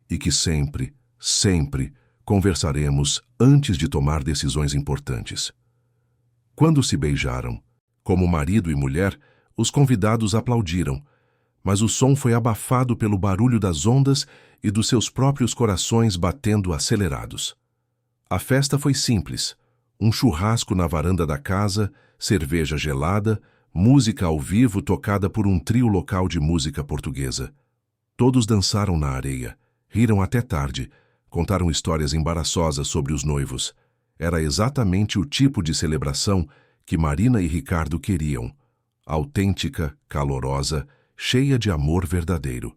Speaker 1: e que sempre, sempre conversaremos antes de tomar decisões importantes. Quando se beijaram, como marido e mulher, os convidados aplaudiram, mas o som foi abafado pelo barulho das ondas e dos seus próprios corações batendo acelerados. A festa foi simples, um churrasco na varanda da casa, cerveja gelada, música ao vivo tocada por um trio local de música portuguesa. Todos dançaram na areia, riram até tarde, contaram histórias embaraçosas sobre os noivos. Era exatamente o tipo de celebração que Marina e Ricardo queriam. Autêntica, calorosa, cheia de amor verdadeiro.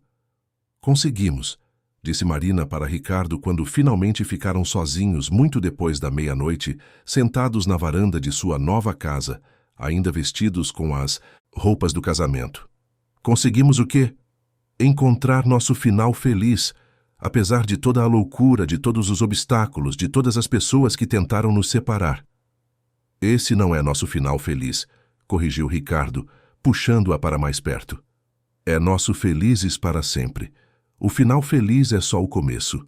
Speaker 1: Conseguimos, disse Marina para Ricardo quando finalmente ficaram sozinhos muito depois da meia-noite, sentados na varanda de sua nova casa, ainda vestidos com as roupas do casamento. Conseguimos o quê? Encontrar nosso final feliz, apesar de toda a loucura, de todos os obstáculos, de todas as pessoas que tentaram nos separar. Esse não é nosso final feliz, corrigiu Ricardo, puxando-a para mais perto. É nosso felizes para sempre. O final feliz é só o começo.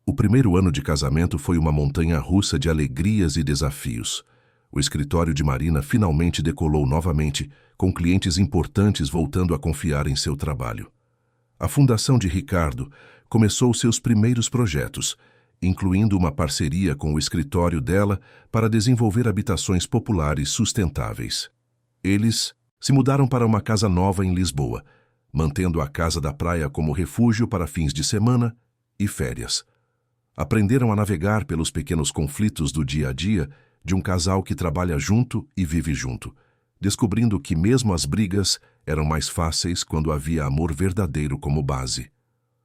Speaker 1: O primeiro ano de casamento foi uma montanha-russa de alegrias e desafios. O escritório de Marina finalmente decolou novamente, com clientes importantes voltando a confiar em seu trabalho. A fundação de Ricardo começou seus primeiros projetos, incluindo uma parceria com o escritório dela para desenvolver habitações populares sustentáveis. Eles se mudaram para uma casa nova em Lisboa, mantendo a casa da praia como refúgio para fins de semana e férias. Aprenderam a navegar pelos pequenos conflitos do dia a dia de um casal que trabalha junto e vive junto, descobrindo que mesmo as brigas eram mais fáceis quando havia amor verdadeiro como base.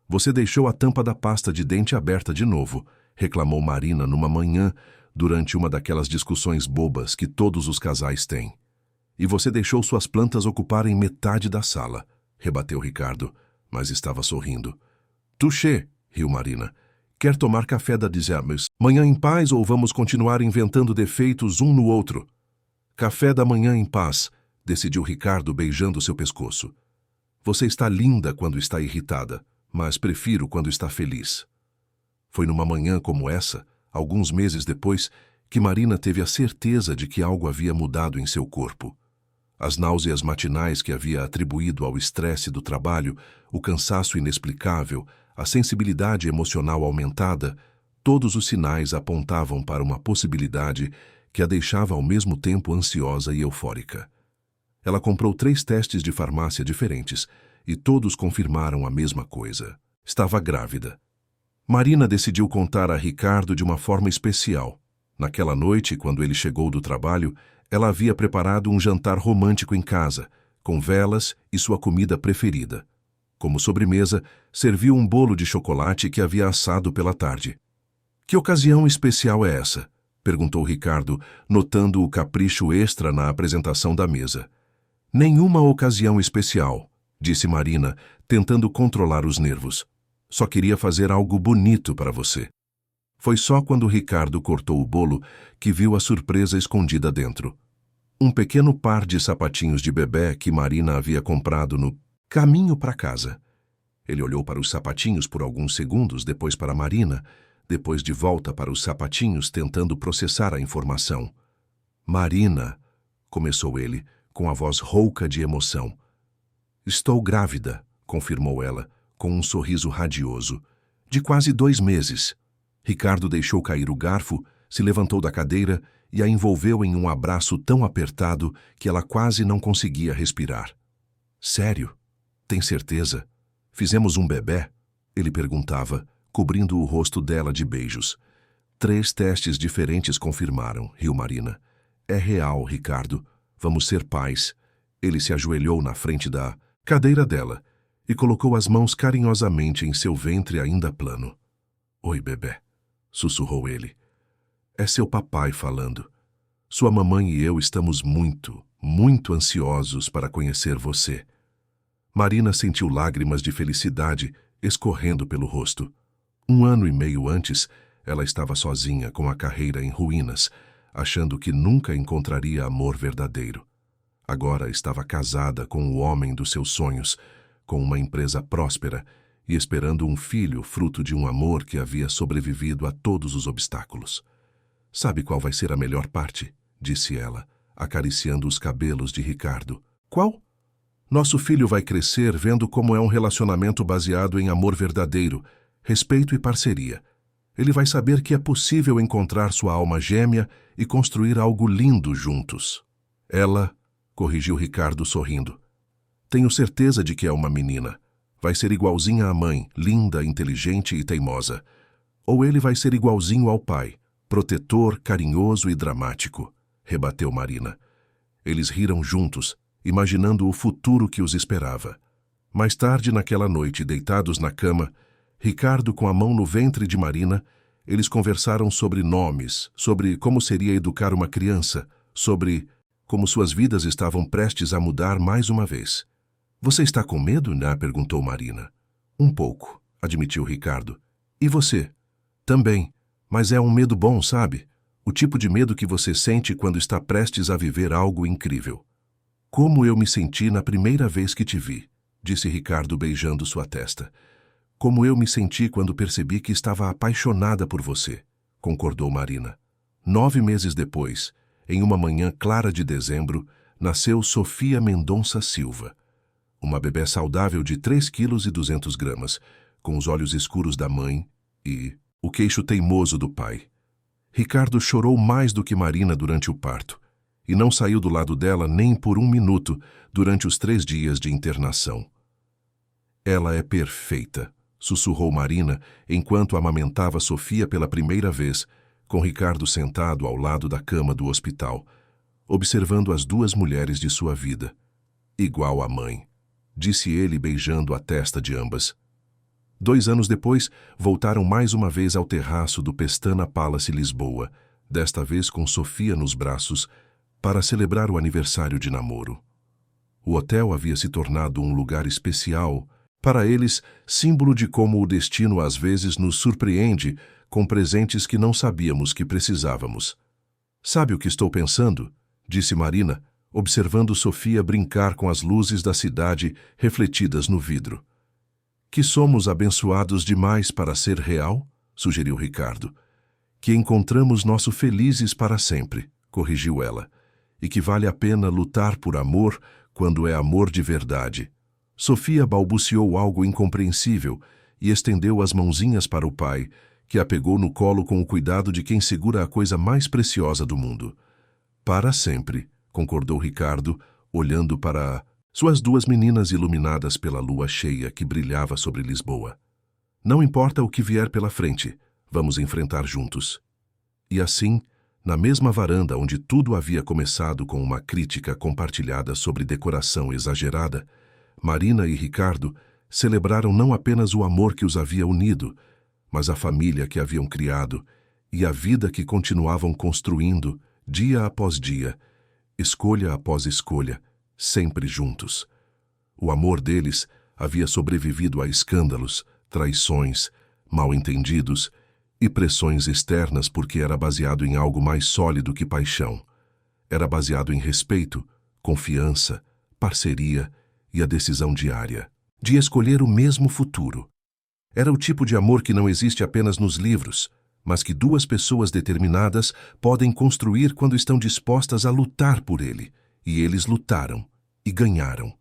Speaker 1: Você deixou a tampa da pasta de dente aberta de novo, reclamou Marina numa manhã durante uma daquelas discussões bobas que todos os casais têm. E você deixou suas plantas ocuparem metade da sala, rebateu Ricardo, mas estava sorrindo. Touché, riu Marina. Quer tomar café da manhã em paz ou vamos continuar inventando defeitos um no outro? Café da manhã em paz, decidiu Ricardo beijando seu pescoço. Você está linda quando está irritada, mas prefiro quando está feliz. Foi numa manhã como essa, alguns meses depois, que Marina teve a certeza de que algo havia mudado em seu corpo. As náuseas matinais que havia atribuído ao estresse do trabalho, o cansaço inexplicável, a sensibilidade emocional aumentada, todos os sinais apontavam para uma possibilidade que a deixava ao mesmo tempo ansiosa e eufórica. Ela comprou 3 testes de farmácia diferentes e todos confirmaram a mesma coisa. Estava grávida. Marina decidiu contar a Ricardo de uma forma especial. Naquela noite, quando ele chegou do trabalho, ela havia preparado um jantar romântico em casa, com velas e sua comida preferida. Como sobremesa, serviu um bolo de chocolate que havia assado pela tarde. Que ocasião especial é essa? Perguntou Ricardo, notando o capricho extra na apresentação da mesa. Nenhuma ocasião especial, disse Marina, tentando controlar os nervos. Só queria fazer algo bonito para você. Foi só quando Ricardo cortou o bolo que viu a surpresa escondida dentro. Um pequeno par de sapatinhos de bebê que Marina havia comprado no caminho para casa. Ele olhou para os sapatinhos por alguns segundos, depois para Marina, depois de volta para os sapatinhos, tentando processar a informação. Marina, começou ele, com a voz rouca de emoção. Estou grávida, confirmou ela, com um sorriso radioso. De quase 2 meses. Ricardo deixou cair o garfo, se levantou da cadeira e a envolveu em um abraço tão apertado que ela quase não conseguia respirar. Sério? Tem certeza? Fizemos um bebê? Ele perguntava, cobrindo o rosto dela de beijos. 3 testes diferentes confirmaram, riu Marina. É real, Ricardo. Vamos ser pais. Ele se ajoelhou na frente da cadeira dela e colocou as mãos carinhosamente em seu ventre ainda plano. Oi, bebê, sussurrou ele. É seu papai falando. Sua mamãe e eu estamos muito, muito ansiosos para conhecer você. Marina sentiu lágrimas de felicidade escorrendo pelo rosto. 1 ano e meio antes, ela estava sozinha com a carreira em ruínas, achando que nunca encontraria amor verdadeiro. Agora estava casada com o homem dos seus sonhos, com uma empresa próspera e esperando um filho fruto de um amor que havia sobrevivido a todos os obstáculos. Sabe qual vai ser a melhor parte? Disse ela, acariciando os cabelos de Ricardo. Qual? Nosso filho vai crescer vendo como é um relacionamento baseado em amor verdadeiro, respeito e parceria. Ele vai saber que é possível encontrar sua alma gêmea e construir algo lindo juntos. Ela, corrigiu Ricardo sorrindo. Tenho certeza de que é uma menina. Vai ser igualzinha à mãe, linda, inteligente e teimosa. Ou ele vai ser igualzinho ao pai, protetor, carinhoso e dramático, rebateu Marina. Eles riram juntos, imaginando o futuro que os esperava. Mais tarde naquela noite, deitados na cama, Ricardo com a mão no ventre de Marina, eles conversaram sobre nomes, sobre como seria educar uma criança, sobre como suas vidas estavam prestes a mudar mais uma vez. Você está com medo, né? Perguntou Marina. Um pouco, admitiu Ricardo. E você? Também, mas é um medo bom, sabe? O tipo de medo que você sente quando está prestes a viver algo incrível. Como eu me senti na primeira vez que te vi, disse Ricardo beijando sua testa. Como eu me senti quando percebi que estava apaixonada por você, concordou Marina. 9 meses depois, em uma manhã clara de dezembro, nasceu Sofia Mendonça Silva. Uma bebê saudável de 3,2 kg, com os olhos escuros da mãe e o queixo teimoso do pai. Ricardo chorou mais do que Marina durante o parto, e não saiu do lado dela nem por 1 minuto durante os 3 dias de internação. Ela é perfeita, sussurrou Marina enquanto amamentava Sofia pela primeira vez, com Ricardo sentado ao lado da cama do hospital, observando as 2 mulheres de sua vida. Igual à mãe, disse ele beijando a testa de ambas. 2 anos depois, voltaram mais uma vez ao terraço do Pestana Palace Lisboa, desta vez com Sofia nos braços, para celebrar o aniversário de namoro. O hotel havia se tornado um lugar especial, para eles, símbolo de como o destino às vezes nos surpreende com presentes que não sabíamos que precisávamos. Sabe o que estou pensando? Disse Marina, observando Sofia brincar com as luzes da cidade refletidas no vidro. Que somos abençoados demais para ser real? Sugeriu Ricardo. Que encontramos nosso felizes para sempre, corrigiu ela, e que vale a pena lutar por amor quando é amor de verdade. Sofia balbuciou algo incompreensível e estendeu as mãozinhas para o pai, que a pegou no colo com o cuidado de quem segura a coisa mais preciosa do mundo. Para sempre, concordou Ricardo, olhando para suas 2 meninas iluminadas pela lua cheia que brilhava sobre Lisboa. Não importa o que vier pela frente, vamos enfrentar juntos. E assim, na mesma varanda onde tudo havia começado com uma crítica compartilhada sobre decoração exagerada, Marina e Ricardo celebraram não apenas o amor que os havia unido, mas a família que haviam criado e a vida que continuavam construindo dia após dia, escolha após escolha, sempre juntos. O amor deles havia sobrevivido a escândalos, traições, mal-entendidos e pressões externas porque era baseado em algo mais sólido que paixão. Era baseado em respeito, confiança, parceria e a decisão diária de escolher o mesmo futuro. Era o tipo de amor que não existe apenas nos livros, mas que 2 pessoas determinadas podem construir quando estão dispostas a lutar por ele. E eles lutaram e ganharam.